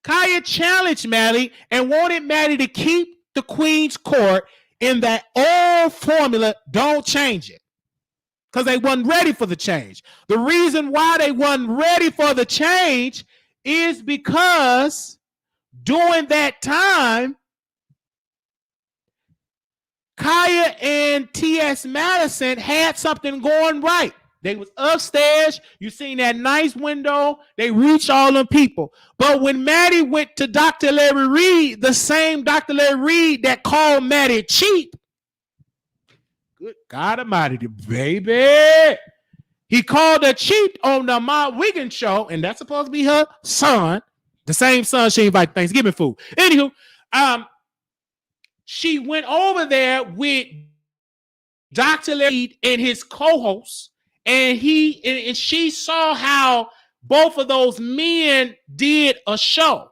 Khia challenged Maddie and wanted Maddie to keep the Queen's Court in that old formula. Don't change it. Because they wasn't ready for the change. The reason why they wasn't ready for the change is because during that time, Khia and T.S. Madison had something going right. They was upstairs. You seen that nice window. They reached all them people. But when Maddie went to Dr. Larry Reed, the same Dr. Larry Reed that called Maddie cheap, good God Almighty, baby. He called her cheap on the Ma Wiggins show, and that's supposed to be her son. The same son she invited Thanksgiving food. Anywho, she went over there with Dr. Larry and his co-host, and she saw how both of those men did a show.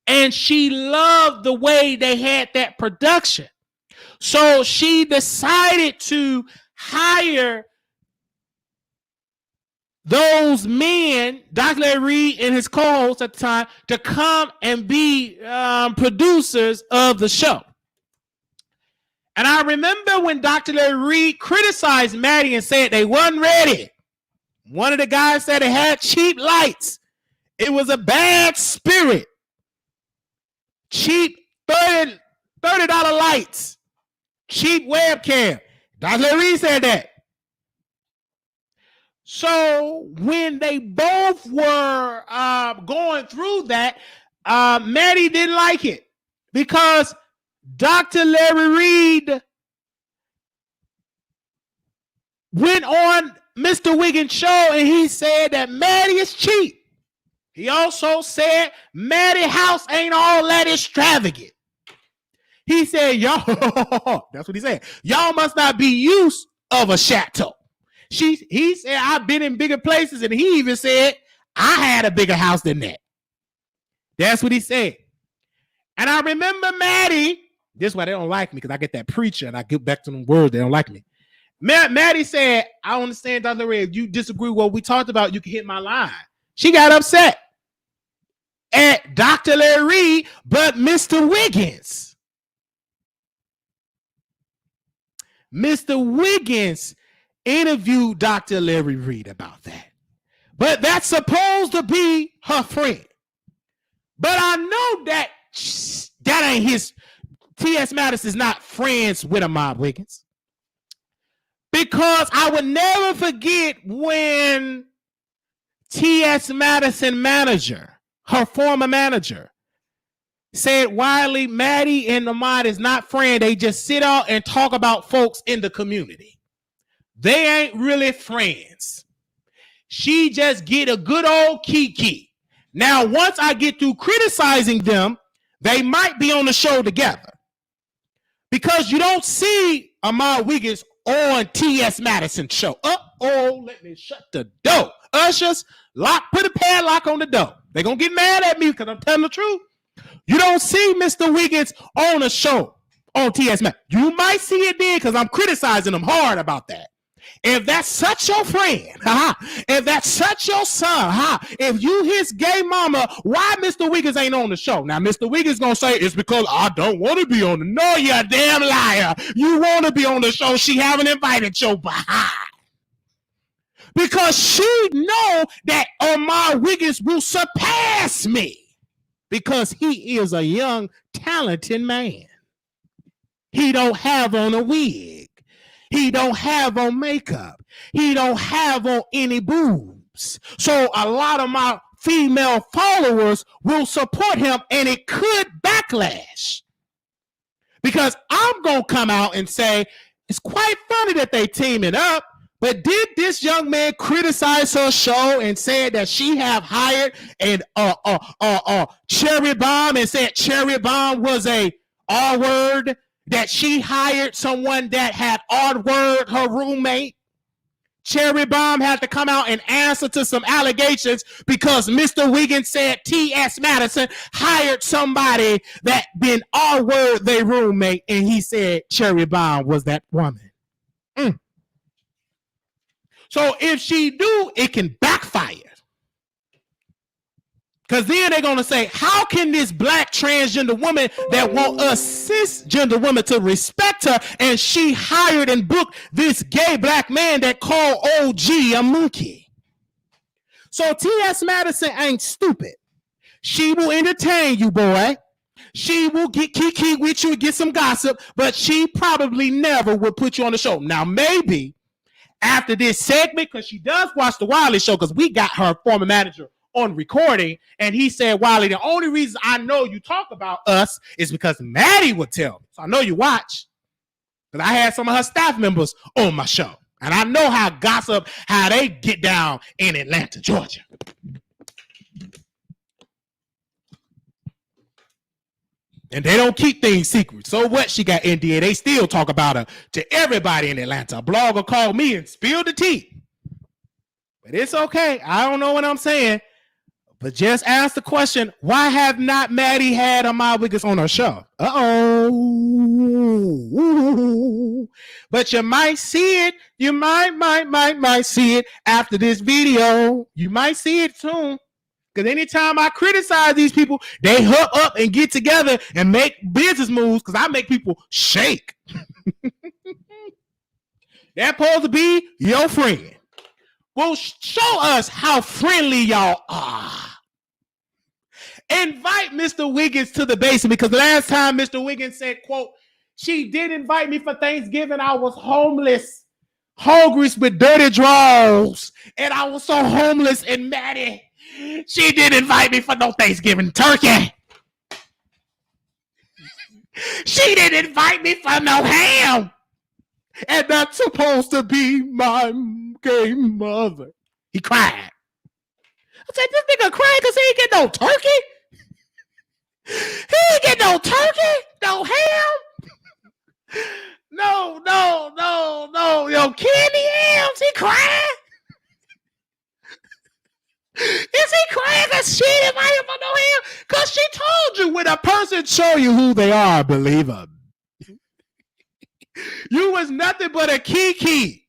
And she loved the way they had that production. So she decided to hire those men, Dr. Larry Reid and his co-host at the time, to come and be producers of the show. And I remember when Dr. Larry Reid criticized Maddie and said they wasn't ready. One of the guys said it had cheap lights. It was a bad spirit. Cheap $30 lights. Cheap webcam. Dr. Larry Reid said that. So when they both were going through that, Maddie didn't like it because Dr. Larry Reid went on Mr. Wiggins' show and he said that Maddie is cheap. He also said Maddie house ain't all that extravagant. He said, y'all, that's what he said. Y'all must not be used of a chateau. He said, I've been in bigger places, and he even said, I had a bigger house than that. That's what he said. And I remember Maddie, this is why they don't like me, because I get that preacher, and I get back to them words, they don't like me. Maddie said, I understand, Dr. Ray, if you disagree with what we talked about, you can hit my line. She got upset at Dr. Larry Reid, but Mr. Wiggins. Mr. Wiggins interviewed Dr. Larry Reid about that. But that's supposed to be her friend. But I know that ain't his. T.S. Madison is not friends with Ahmad Wiggins. Because I would never forget when T.S. Madison manager, her former manager, said Wiley, Maddie, and Ahmad is not friends. They just sit out and talk about folks in the community. They ain't really friends. She just get a good old kiki. Now, once I get through criticizing them, they might be on the show together. Because you don't see Ahmad Wiggins on T.S. Madison's show. Uh-oh, let me shut the door. Ushers, put a padlock on the door. They're going to get mad at me because I'm telling the truth. You don't see Mr. Wiggins on a show on T.S. Madison. You might see it then because I'm criticizing him hard about that. If that's such your friend, if that's such your son, if you his gay mama, why Mr. Wiggins ain't on the show? Now, Mr. Wiggins gonna say it's because I don't want to be on the. No, you a damn liar. You want to be on the show. She haven't invited your behind. Because she know that Ahmad Wiggins will surpass me. Because he is a young, talented man. He don't have on a wig. He don't have on makeup. He don't have on any boobs. So a lot of my female followers will support him, and it could backlash. Because I'm going to come out and say, it's quite funny that they teaming up, but did this young man criticize her show and said that she have hired an Cherry Bomb and said Cherry Bomb was a R-word? That she hired someone that had R-word her roommate? Cherry Bomb had to come out and answer to some allegations because Mr. Wiggins said T.S. Madison hired somebody that been R-word their roommate, and he said Cherry Bomb was that woman. So if she do, it can backfire. Because then they're going to say, how can this black transgender woman that want a cisgender woman to respect her, and she hired and booked this gay black man that called OG a monkey? So T.S. Madison ain't stupid. She will entertain you, boy. She will get kiki with you and get some gossip, but she probably never would put you on the show. Now, maybe after this segment, because she does watch the Wiley Show, because we got her former manager on recording, and he said, Wiley, the only reason I know you talk about us is because Maddie would tell me. So I know you watch. Because I had some of her staff members on my show. And I know how gossip, how they get down in Atlanta, Georgia. And they don't keep things secret. So what? She got NDA. They still talk about her to everybody in Atlanta. A blogger called me and spilled the tea. But it's okay. I don't know what I'm saying. But just ask the question, why have not Maddie had Ahmad Wiggins on her show? Uh-oh. But you might see it. You might see it after this video. You might see it soon. Because anytime I criticize these people, they hook up and get together and make business moves because I make people shake. That's supposed to be your friend. Well, show us how friendly y'all are. Invite Mr. Wiggins to the basement because last time Mr. Wiggins said, quote, she did invite me for Thanksgiving. I was homeless, hungry with dirty drawers, and I was so homeless and Maddie. She didn't invite me for no Thanksgiving turkey. She didn't invite me for no ham. And that's supposed to be my gay mother. He cried. I said, this nigga crying because he ain't get no turkey? He ain't get no turkey? No ham? No. Yo, candy hams? He crying? Is he crying because she didn't invite him for no ham? Because she told you when a person show you who they are, believe them. You was nothing but a kiki.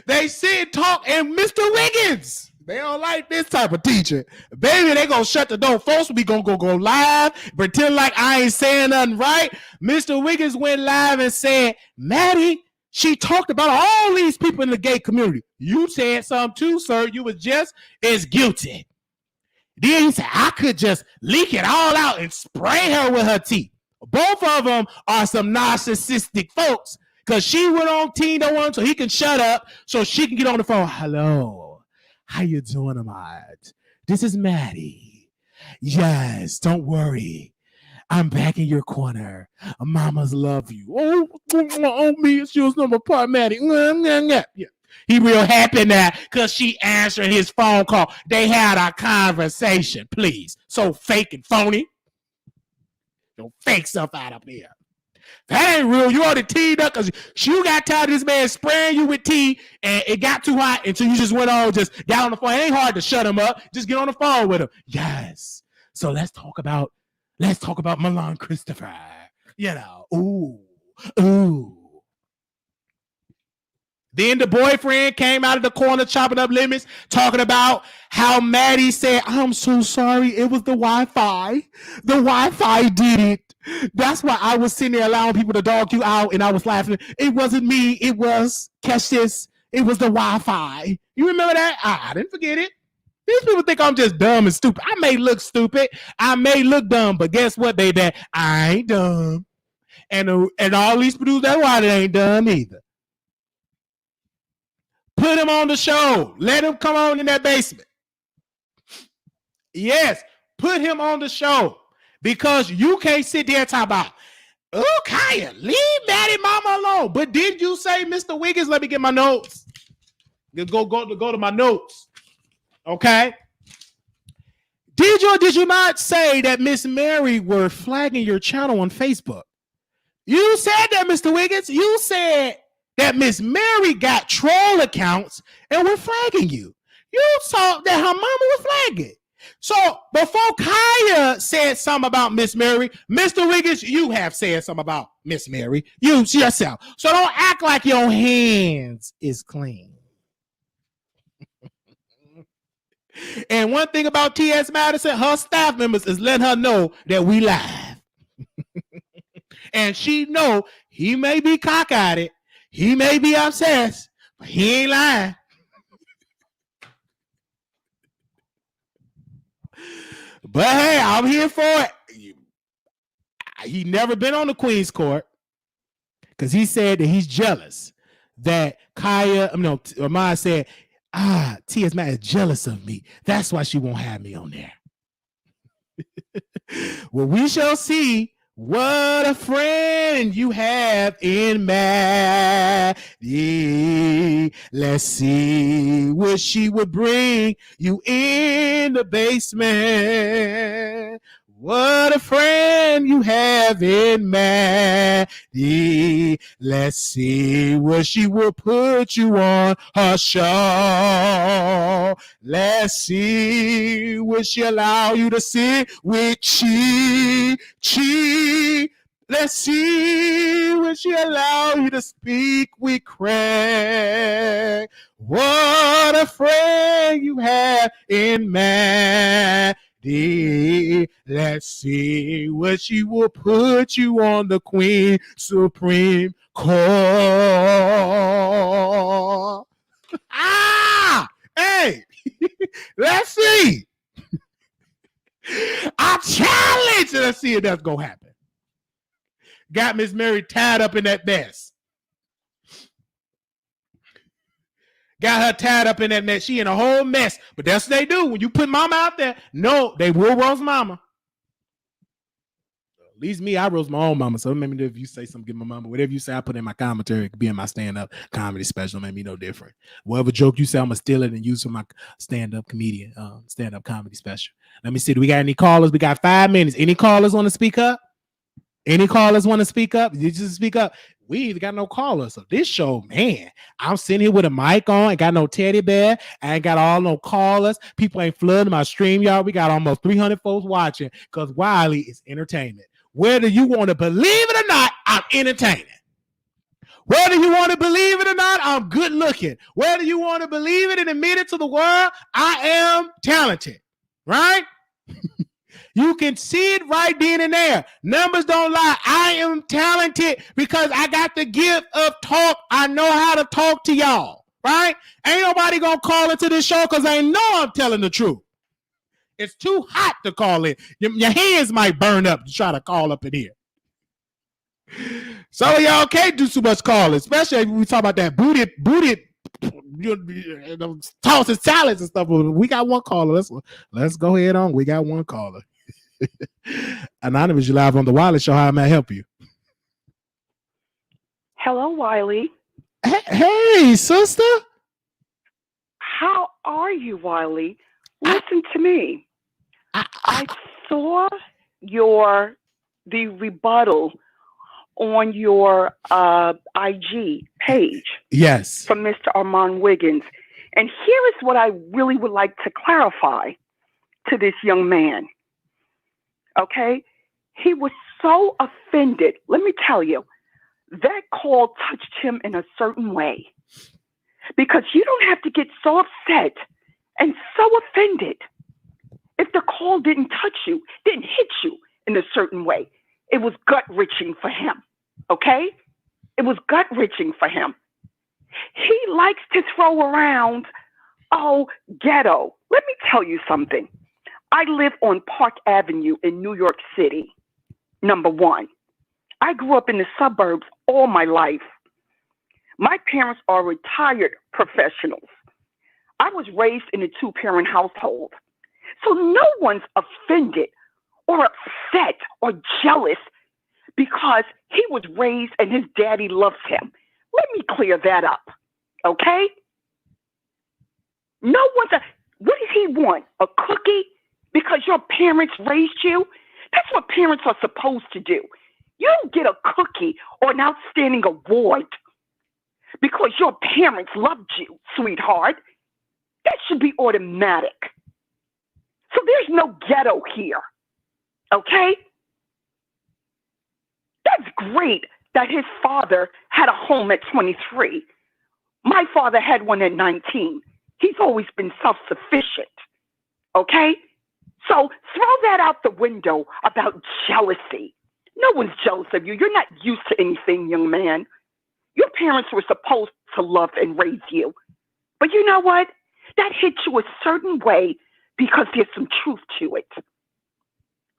They sit and talk, and Mr. Wiggins, they don't like this type of teacher. Baby, they gonna shut the door. Folks, we gonna go live, pretend like I ain't saying nothing right. Mr. Wiggins went live and said, Maddie, she talked about all these people in the gay community. You said something too, sir. You was just as guilty. Then he said, I could just leak it all out and spray her with her teeth. Both of them are some narcissistic folks because she went on Teen One so he can shut up so she can get on the phone. Hello, how you doing, Ahmad? This is Maddie. Yes, don't worry. I'm back in your corner. Mamas love you. Oh, me, it's yours number part, Maddie. Yeah. He real happy now because she answered his phone call. They had a conversation, please. So fake and phony. Don't fake stuff out up here. That ain't real. You already teed up because you got tired of this man spraying you with tea and it got too hot until you just went on, just got on the phone. It ain't hard to shut him up. Just get on the phone with him. Yes. So let's talk about Milan Christopher. You know, ooh. Then the boyfriend came out of the corner chopping up lemons, talking about how Maddie said, I'm so sorry. It was the Wi-Fi. The Wi-Fi did it. That's why I was sitting there allowing people to dog you out and I was laughing. It wasn't me. It was, catch this, it was the Wi-Fi. You remember that? I didn't forget it. These people think I'm just dumb and stupid. I may look stupid. I may look dumb, but guess what, baby? I ain't dumb. And all these producers, that's why they ain't dumb either. Put him on the show. Let him come on in that basement. Yes, put him on the show because you can't sit there and talk about, oh, Khia, leave Maddie Mama alone. But did you say, Mr. Wiggins, let me get my notes. Go to my notes. Okay. Did you or did you not say that Miss Mary were flagging your channel on Facebook? You said that, Mr. Wiggins. You said that Miss Mary got troll accounts and were flagging you. You saw that her mama was flagging. So before Khia said something about Miss Mary, Mr. Wiggins, you have said something about Miss Mary. You yourself. So don't act like your hands is clean. And one thing about T.S. Madison, her staff members is letting her know that we live. And she know he may be cockeyed. He may be obsessed, but he ain't lying. But hey, I'm here for it. He never been on the Queen's Court because he said that he's jealous that Ahmad said, T.S. Matt is jealous of me. That's why she won't have me on there. Well, we shall see. What a friend you have in Maddie. Let's see what she would bring you in the basement. What a friend you have in Maddie. Let's see what she will put you on her show. Let's see will she allow you to sit with Chi. Let's see will she allow you to speak with Craig. What a friend you have in Maddie. Let's see what she will put you on the Queen Supreme Court. Hey, let's see. I challenge. Let's see if that's gonna happen. Got Miss Mary tied up in that mess. Got her tied up in that mess. She in a whole mess. But that's what they do. When you put mama out there, no, they will roast mama. At least me, I roast my own mama. So maybe if you say something, give my mama, whatever you say, I put in my commentary. It could be in my stand-up comedy special. Maybe no different. Whatever joke you say, I'm going to steal it and use for my stand-up comedy special. Let me see. Do we got any callers? We got 5 minutes. Any callers want to speak up? Any callers want to speak up? Did you just speak up? We ain't got no callers. So this show, man, I'm sitting here with a mic on. I got no teddy bear. I ain't got all no callers. People ain't flooding my stream, y'all. We got almost 300 folks watching because Wiley is entertainment. Whether you want to believe it or not, I'm entertaining. Whether you want to believe it or not, I'm good looking. Whether you want to believe it and admit it to the world, I am talented. Right? You can see it right then and there. Numbers don't lie. I am talented because I got the gift of talk. I know how to talk to y'all, right? Ain't nobody gonna call into this show because they know I'm telling the truth. It's too hot to call in. Your hands might burn up to try to call up in here. So y'all can't do too much calling, especially when we talk about that booted, tossing salads and stuff. We got one caller. Let's go ahead on. We got one caller. Anonymous, you live on the Wiley Show. How may I help you? Hello, Wiley. Hey, sister. How are you, Wiley? Listen to me. I saw the rebuttal on your IG page. Yes. From Mr. Armand Wiggins. And here is what I really would like to clarify to this young man. Okay? He was so offended. Let me tell you, that call touched him in a certain way. Because you don't have to get so upset and so offended if the call didn't touch you, didn't hit you in a certain way. It was gut-wrenching for him. Okay? It was gut-wrenching for him. He likes to throw around, ghetto. Let me tell you something. I live on Park Avenue in New York City, number one. I grew up in the suburbs all my life. My parents are retired professionals. I was raised in a 2-parent household. So no one's offended or upset or jealous because he was raised and his daddy loves him. Let me clear that up, okay? No one's what does he want? A cookie? Because your parents raised you? That's what parents are supposed to do. You don't get a cookie or an outstanding award because your parents loved you, sweetheart. That should be automatic. So there's no ghetto here, okay? That's great that his father had a home at 23. My father had one at 19. He's always been self-sufficient, okay? So throw that out the window about jealousy. No one's jealous of you. You're not used to anything, young man. Your parents were supposed to love and raise you. But you know what? That hit you a certain way because there's some truth to it.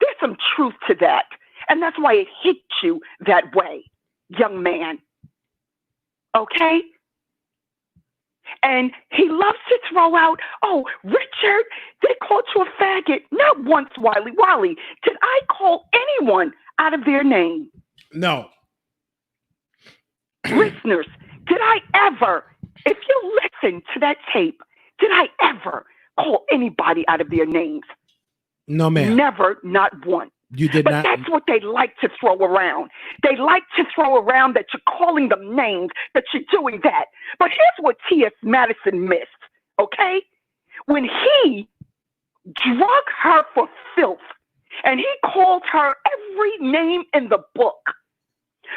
There's some truth to that. And that's why it hit you that way, young man. Okay? And he loves to throw out, Richard, they called you a faggot. Not once, Wiley. Wiley, did I call anyone out of their name? No. Listeners, did I ever, if you listen to that tape, did I ever call anybody out of their names? No, ma'am. Never, not one. You did But not. that's what they like to throw around. They like to throw around that you're calling them names, that you're doing that. But here's what T.S. Madison missed, okay? When he drug her for filth and he called her every name in the book,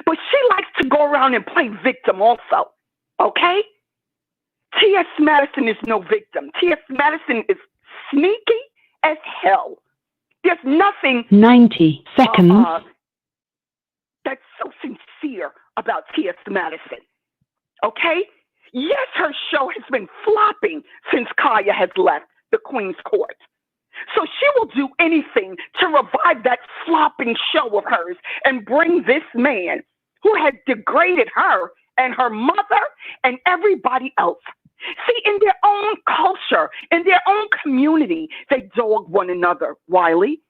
but she likes to go around and play victim also, okay? T.S. Madison is no victim. T.S. Madison is sneaky as hell. There's nothing 90 seconds. That's so sincere about T.S. Madison. Okay? Yes, her show has been flopping since Khia has left the Queen's Court. So she will do anything to revive that flopping show of hers and bring this man who has degraded her and her mother and everybody else. See, in their own culture, in their own community, they dog one another, Wiley.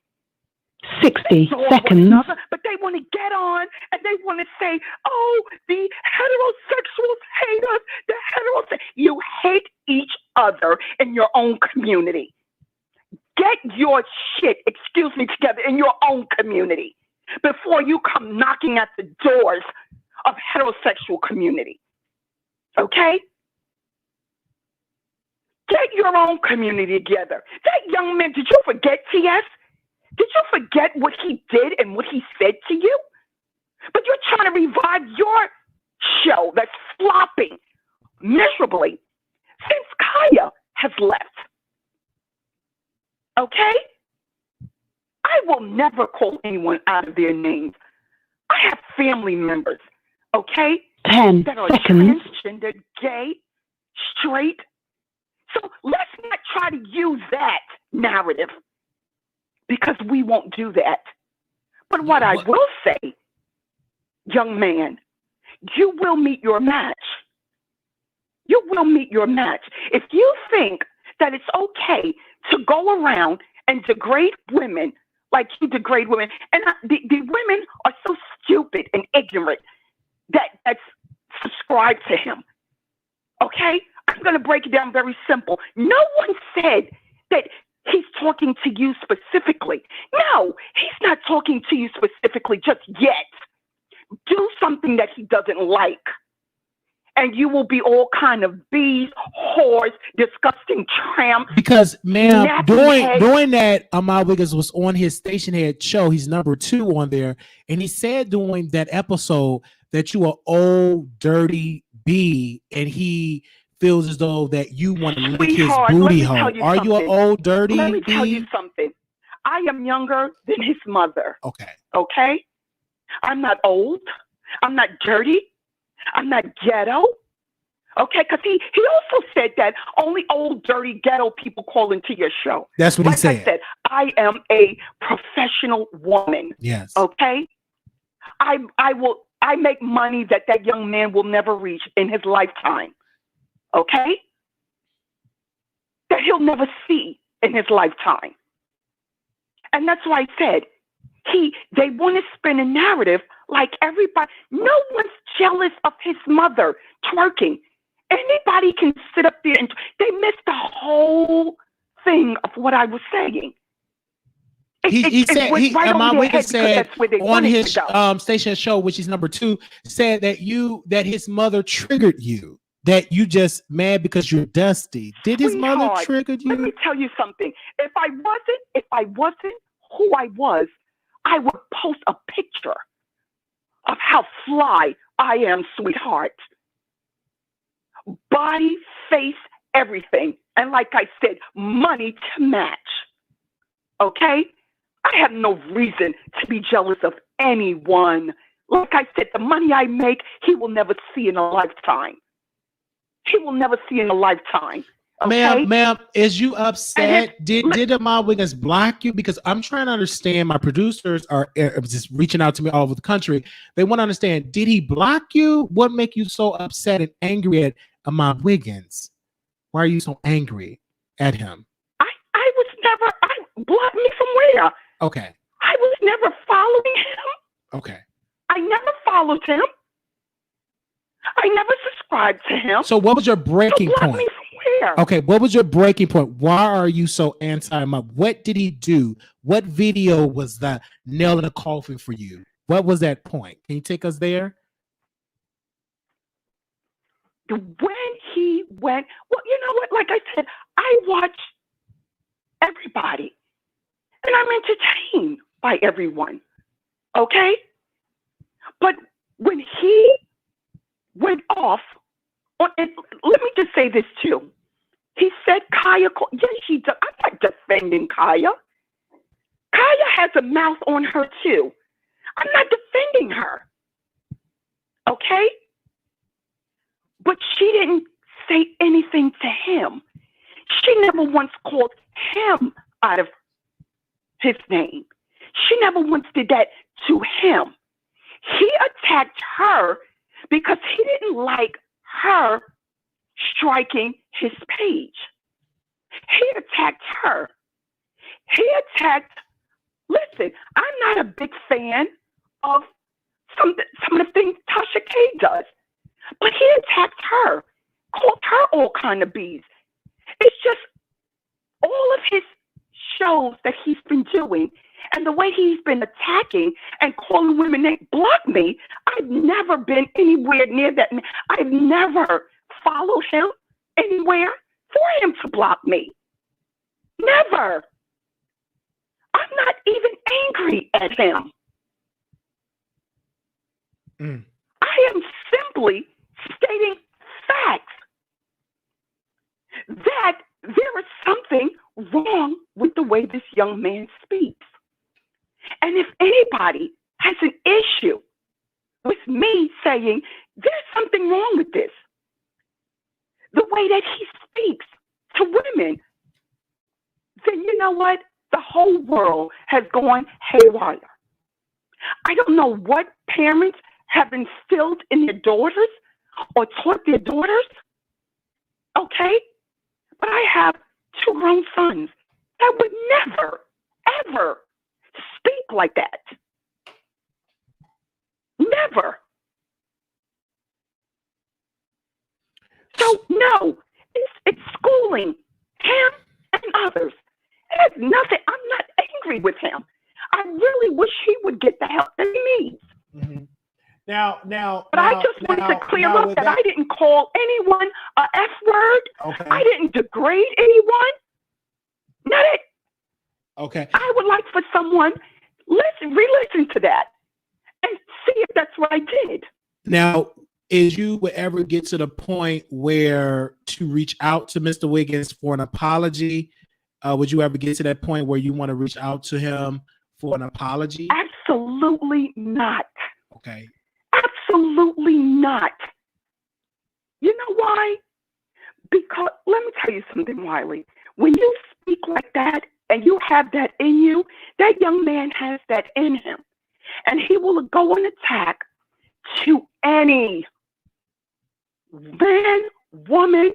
60 Dog seconds. one another, but they want to get on and they want to say, oh, the heterosexuals hate us. The heterosexuals. You hate each other in your own community. Get your shit, together in your own community before you come knocking at the doors of heterosexual community. Okay? Get your own community together. That young man, did you forget, T.S.? Did you forget what he did and what he said to you? But you're trying to revive your show that's flopping miserably since Khia has left. Okay? I will never call anyone out of their names. I have family members, okay? 10 that are seconds. transgender, gay, straight. So let's not try to use that narrative because we won't do that. But what I will say, young man, you will meet your match. You will meet your match. If you think that it's okay to go around and degrade women like you degrade women, and the women are so stupid and ignorant that's subscribed to him. Okay? I'm going to break it down very simple. No one said that he's talking to you specifically. No, he's not talking to you specifically just yet. Do something that he doesn't like, and you will be all kind of bees, whores, disgusting tramp. Because, ma'am, Nappy doing that, Ahmad Wiggins was on his station head show. He's number 2 on there, and he said during that episode that you are old, dirty bee, and he feels as though that you want to lick his booty hole. Are you an old, dirty bee? Let me tell you something. I am younger than his mother. Okay. Okay? I'm not old. I'm not dirty. I'm not ghetto. Okay? Because he also said that only old, dirty, ghetto people call into your show. That's what he said. I said, I am a professional woman. Yes. Okay? I make money that young man will never reach in his lifetime. Okay? That he'll never see in his lifetime. And that's why I said, they want to spin a narrative like everybody. No one's jealous of his mother twerking. Anybody can sit up there and they missed the whole thing of what I was saying. He said, Ahmad Wiggins said on his station show, which is number 2, said that his mother triggered you. That you just mad because you're dusty. Did his mother trigger you? Let me tell you something. If I wasn't who I was, I would post a picture of how fly I am, sweetheart. Body, face, everything. And like I said, money to match. Okay? I have no reason to be jealous of anyone. Like I said, the money I make, he will never see in a lifetime. He will never see in a lifetime. Okay? Ma'am, is you upset? Did Ahmad Wiggins block you? Because I'm trying to understand. My producers are just reaching out to me all over the country. They want to understand, did he block you? What make you so upset and angry at Ahmad Wiggins? Why are you so angry at him? I blocked me from where? Okay. I was never following him. Okay. I never followed him. I never subscribed to him. So what was your breaking point? Me from here. Okay, what was your breaking point? Why are you so anti-Mob? What did he do? What video was the nail in the coffin for you? What was that point? Can you take us there? When he went, well, you know what? Like I said, I watch everybody, and I'm entertained by everyone. Okay, but when he went off on, and let me just say this too. He said Khia. Yes, she does. I'm not defending Khia. Khia has a mouth on her too. I'm not defending her. Okay? But she didn't say anything to him. She never once called him out of his name. She never once did that to him. He attacked her because he didn't like her striking his page. He attacked her. He attacked, listen, I'm not a big fan of some of the things Tasha K does, but he attacked her, called her all kind of bees. It's just all of his shows that he's been doing and the way he's been attacking and calling women that block me. I've never been anywhere near that. I've never followed him anywhere for him to block me. Never. I'm not even angry at him. I am simply stating facts that there is something wrong with the way this young man speaks. And if anybody has an issue with me saying there's something wrong with this, the way that he speaks to women, then you know what? The whole world has gone haywire. I don't know what parents have instilled in their daughters or taught their daughters, okay? But I have 2 grown sons that would never, ever speak like that. Never. So, no, it's schooling him and others. It has nothing. I'm not angry with him. I really wish he would get the help that he needs. Mm-hmm. But I just wanted to clear up that I didn't call anyone a F word. Okay. I didn't degrade anyone. Not it. Okay. I would like for someone re-listen to that and see if that's what I did. Now, is you would ever get to the point where to reach out to Mr. Wiggins for an apology? Would you ever get to that point where you want to reach out to him for an apology? Absolutely not. Okay. Absolutely not. You know why? Because let me tell you something, Wiley. When you speak like that and you have that in you, that young man has that in him. And he will go on attack to any man, woman,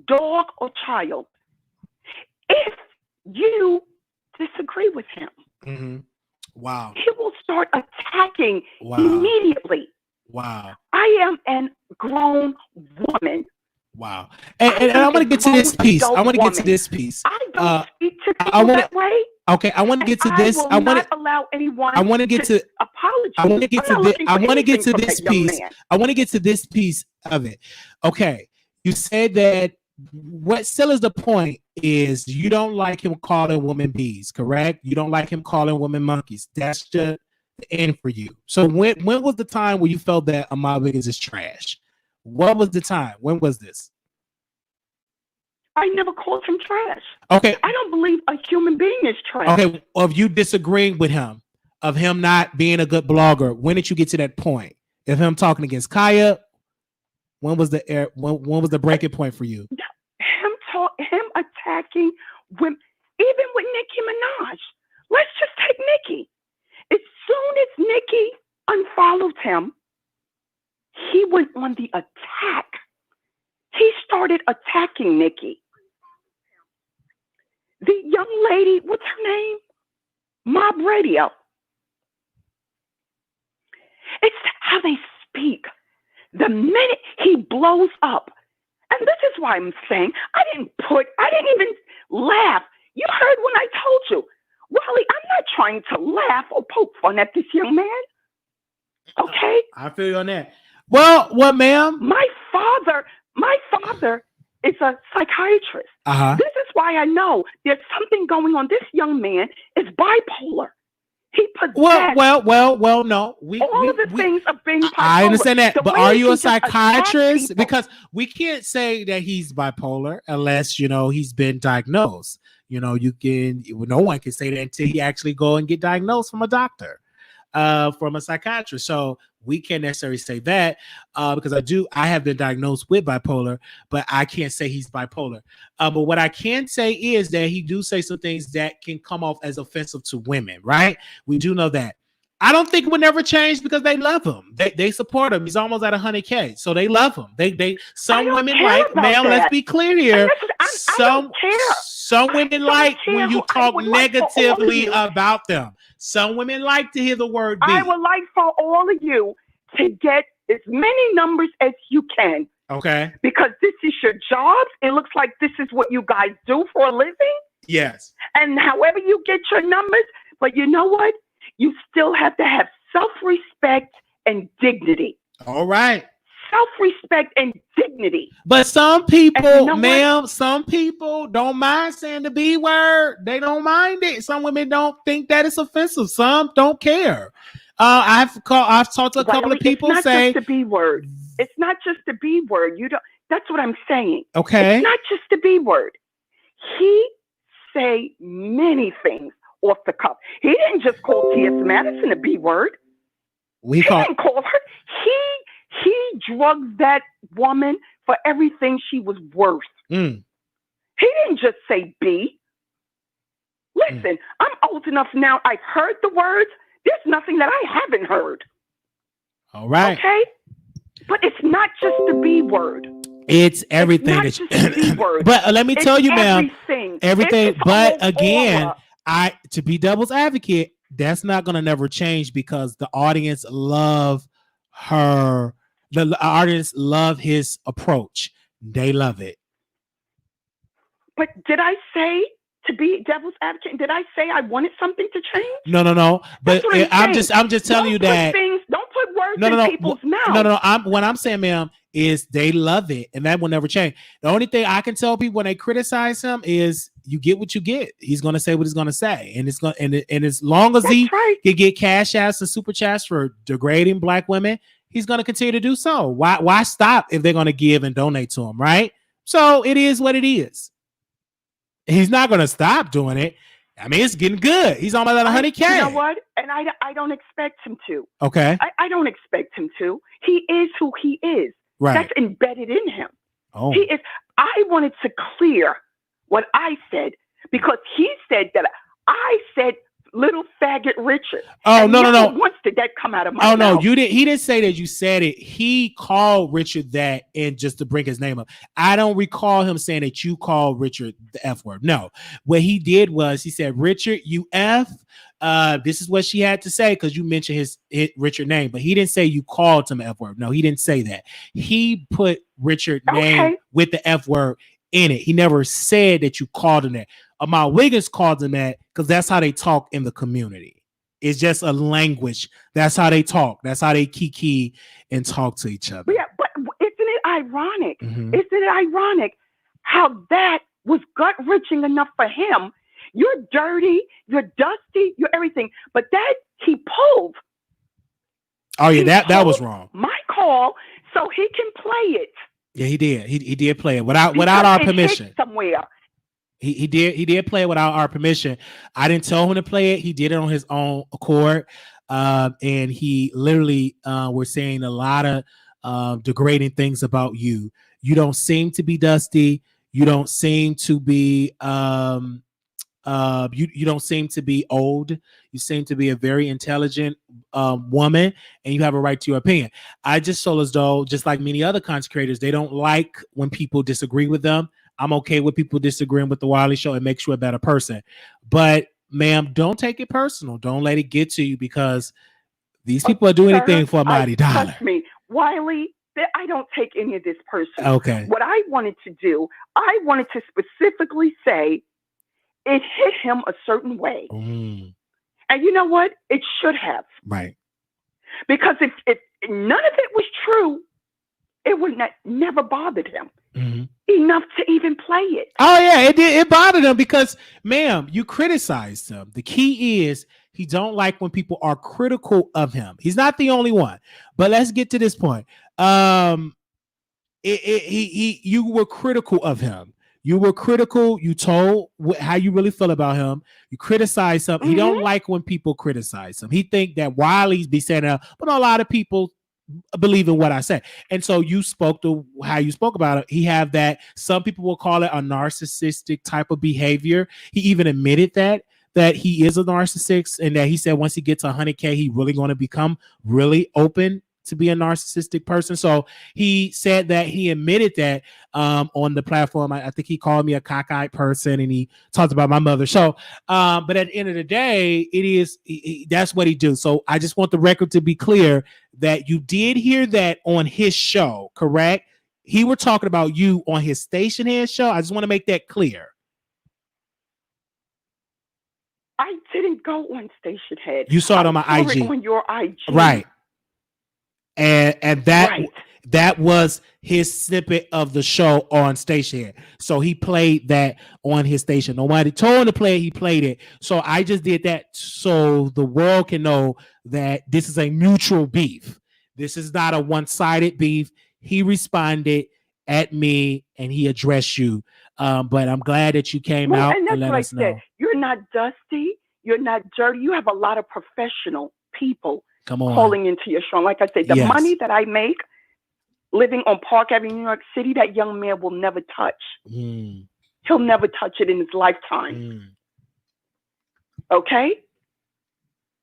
dog, or child if you disagree with him. Mm-hmm. Wow. He will start attacking immediately. Wow. I am a grown woman. Wow. And I want to get to this piece. I want to get to this piece. I don't speak to people that way. Okay, I want to get to this. I will not allow anyone I want to get to apology. I want to get to this. I want to get to this piece. Man. I want to get to this piece of it. Okay. You said that what still is the point is you don't like him calling women bees, correct? You don't like him calling women monkeys. That's just the end for you. So when was the time where you felt that Ahmad Wiggins is trash? What was the time? When was this? I never called him trash. Okay. I don't believe a human being is trash. Okay. Of you disagreeing with him, of him not being a good blogger, when did you get to that point? Of him talking against Khia, when was the breaking point for you? Him attacking women, even with Nicki Minaj. Let's just take Nicki. As soon as Nicki unfollowed him, he went on the attack. He started attacking Nicki. The young lady, what's her name? Mob Radio. It's how they speak. The minute he blows up And this is why I'm saying I didn't even laugh. You heard when I told you, Wally, I'm not trying to laugh or poke fun at this young man. Okay? I feel you on that. Well, what, ma'am? My father is a psychiatrist. This is why I know there's something going on. This young man is bipolar. He possesses well, no. all of the things of being bipolar. I understand that, but are you a psychiatrist? People. Because we can't say that he's bipolar unless, he's been diagnosed. No one can say that until he actually go and get diagnosed from a doctor, from a psychiatrist. So we can't necessarily say that because I have been diagnosed with bipolar, but I can't say he's bipolar. But what I can say is that he do say some things that can come off as offensive to women, right? We do know that. I don't think it would never change because they love him. They support him. He's almost at 100K, so they love him. Some women like, ma'am, let's be clear here. Some women like when you talk negatively about them. Some women like to hear the word B. I would like for all of you to get as many numbers as you can. Okay. Because this is your job. It looks like this is what you guys do for a living. Yes. And however you get your numbers, but you know what? You still have to have self-respect and dignity. All right. Self-respect and dignity. But some people, some people don't mind saying the B word. They don't mind it. Some women don't think that it's offensive. Some don't care. I've talked to a couple of people it's not just the B word. It's not just the B word. That's what I'm saying. Okay. It's not just the B word. He say many things off the cuff. He didn't just call Khia Madison a B word. He didn't call her. He drugged that woman for everything she was worth. He didn't just say B. Listen, I'm old enough now. I've heard the words. There's nothing that I haven't heard. All right. Okay? But it's not just the B word. It's everything. It's not just the B word. But let me tell you, ma'am. Everything. But again, to be devil's advocate, that's not going to never change because the audience love her. The audience love his approach. They love it. But did I say to be devil's advocate? Did I say I wanted something to change? No. But I'm just telling you that. Don't put words in people's mouth. No. What I'm saying, ma'am, is they love it, and that will never change. The only thing I can tell people when they criticize him is you get what you get. He's going to say what he's going to say, and it's going and as long as he can get cash outs and super chats for degrading black women, he's going to continue to do so. Why stop if they're going to give and donate to him, right? So it is what it is. He's not going to stop doing it. I mean, it's getting good. He's on about 100K. You know what? And I don't expect him to. Okay. I don't expect him to. He is who he is. Right. That's embedded in him. Oh. He is. I wanted to clear what I said because he said that I said little faggot Richard. Oh, no. Once did that come out of my mouth? Oh, no, you didn't. He didn't say that you said it. He called Richard that, and just to bring his name up. I don't recall him saying that you called Richard the F word. No. What he did was he said, Richard, you F. This is what she had to say because you mentioned his Richard name, but he didn't say you called him F word. No, he didn't say that. He put Richard name with the F word in it. He never said that you called him that. Amal Wiggins called him that because that's how they talk in the community. It's just a language. That's how they talk. That's how they kiki and talk to each other. Yeah, but isn't it ironic? Isn't it ironic how that was gut-wrenching enough for him? You're dirty, you're dusty, you're everything. But that he pulled. Oh, yeah, that was wrong. My call, so he can play it. Yeah, he did. He did play it without our permission. Somewhere. He did play it without our permission. I didn't tell him to play it. He did it on his own accord. And he literally was saying a lot of degrading things about you. You don't seem to be dusty. You don't seem to be you don't seem to be old. You seem to be a very intelligent woman, and you have a right to your opinion. I just feel as though, just like many other content creators, they don't like when people disagree with them. I'm okay with people disagreeing with the Wiley Show. It makes you a better person. But, ma'am, don't take it personal. Don't let it get to you because these people are doing anything for a mighty dollar. Trust me, Wiley, I don't take any of this personal. Okay. What I wanted to do, I wanted to specifically say it hit him a certain way. Mm, And you know what? It should have. right. Because if none of it was true, it would never bothered him enough to even play it. Oh yeah, it did. It bothered him because, ma'am, you criticized him. The key is he don't like when people are critical of him. He's not the only one. But let's get to this point. You were critical of him. You were critical. You told how you really feel about him. You criticized him. He don't like when people criticize him. He think that Wiley's be saying that, but a lot of people believe in what I said. And so you spoke to how you spoke about it. He have that. Some people will call it a narcissistic type of behavior. He even admitted that he is a narcissist, and that he said once he gets 100K, he really going to become really open to be a narcissistic person. So he said that he admitted that on the platform. I think he called me a cockeyed person, and he talked about my mother. So, but at the end of the day, it is that's what he do. So I just want the record to be clear that you did hear that on his show, correct? He were talking about you on his station head show. I just want to make that clear. I didn't go on Station Head. You saw it on my saw IG. It on your IG. Right. And that Right. that was his snippet of the show on Station Head. So he played that on his station. Nobody told him to play it, he played it. So I just did that so the world can know that this is a mutual beef. This is not a one-sided beef. He responded at me and he addressed you. But I'm glad that you came out and that's let what us I know. said. You're not dusty. You're not dirty. You have a lot of professional people Come on. calling into your show. And like I said, the Yes. money that I make living on Park Avenue, New York City, that young man will never touch. He'll never touch it in his lifetime. Okay?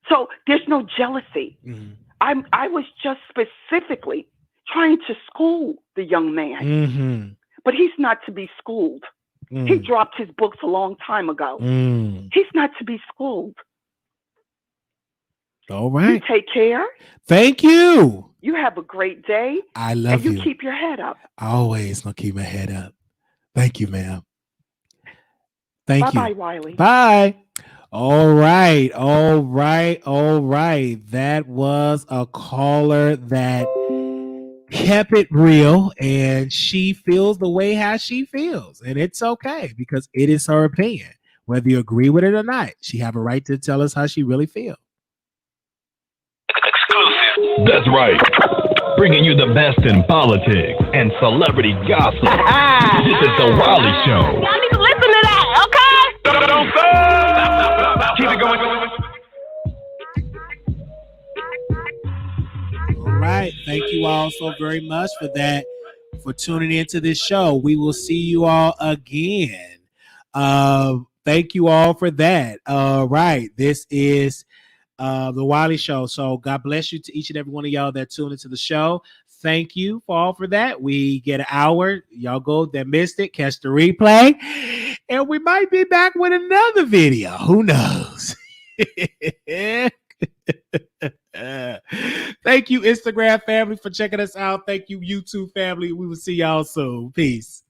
So there's no jealousy. I was just specifically trying to school the young man. But he's not to be schooled. He dropped his books a long time ago. He's not to be schooled. All right. You take care. Thank you. You have a great day. I love and you. keep your head up. I always gonna keep my head up. Thank you, ma'am. Thank you. Bye-bye, Wiley. Bye. All right. That was a caller that kept it real, and she feels the way how she feels, and it's okay because it is her opinion. Whether you agree with it or not, she have a right to tell us how she really feels. Exclusive. That's right. Bringing you the best in politics and celebrity gossip. This is the Wiley Show. Y'all need to listen to that, okay? Don't stop. Keep it going. All right. Thank you all so very much for that, for tuning into this show. We will see you all again. Thank you all for that. All right. This is the Wiley Show. So God bless you to each and every one of y'all that tuned into the show. Thank you for all for that. We get an hour. Y'all go that missed it, catch the replay, and we might be back with another video. Who knows? Thank you, Instagram family, for checking us out. Thank you, YouTube family. We will see y'all soon. Peace.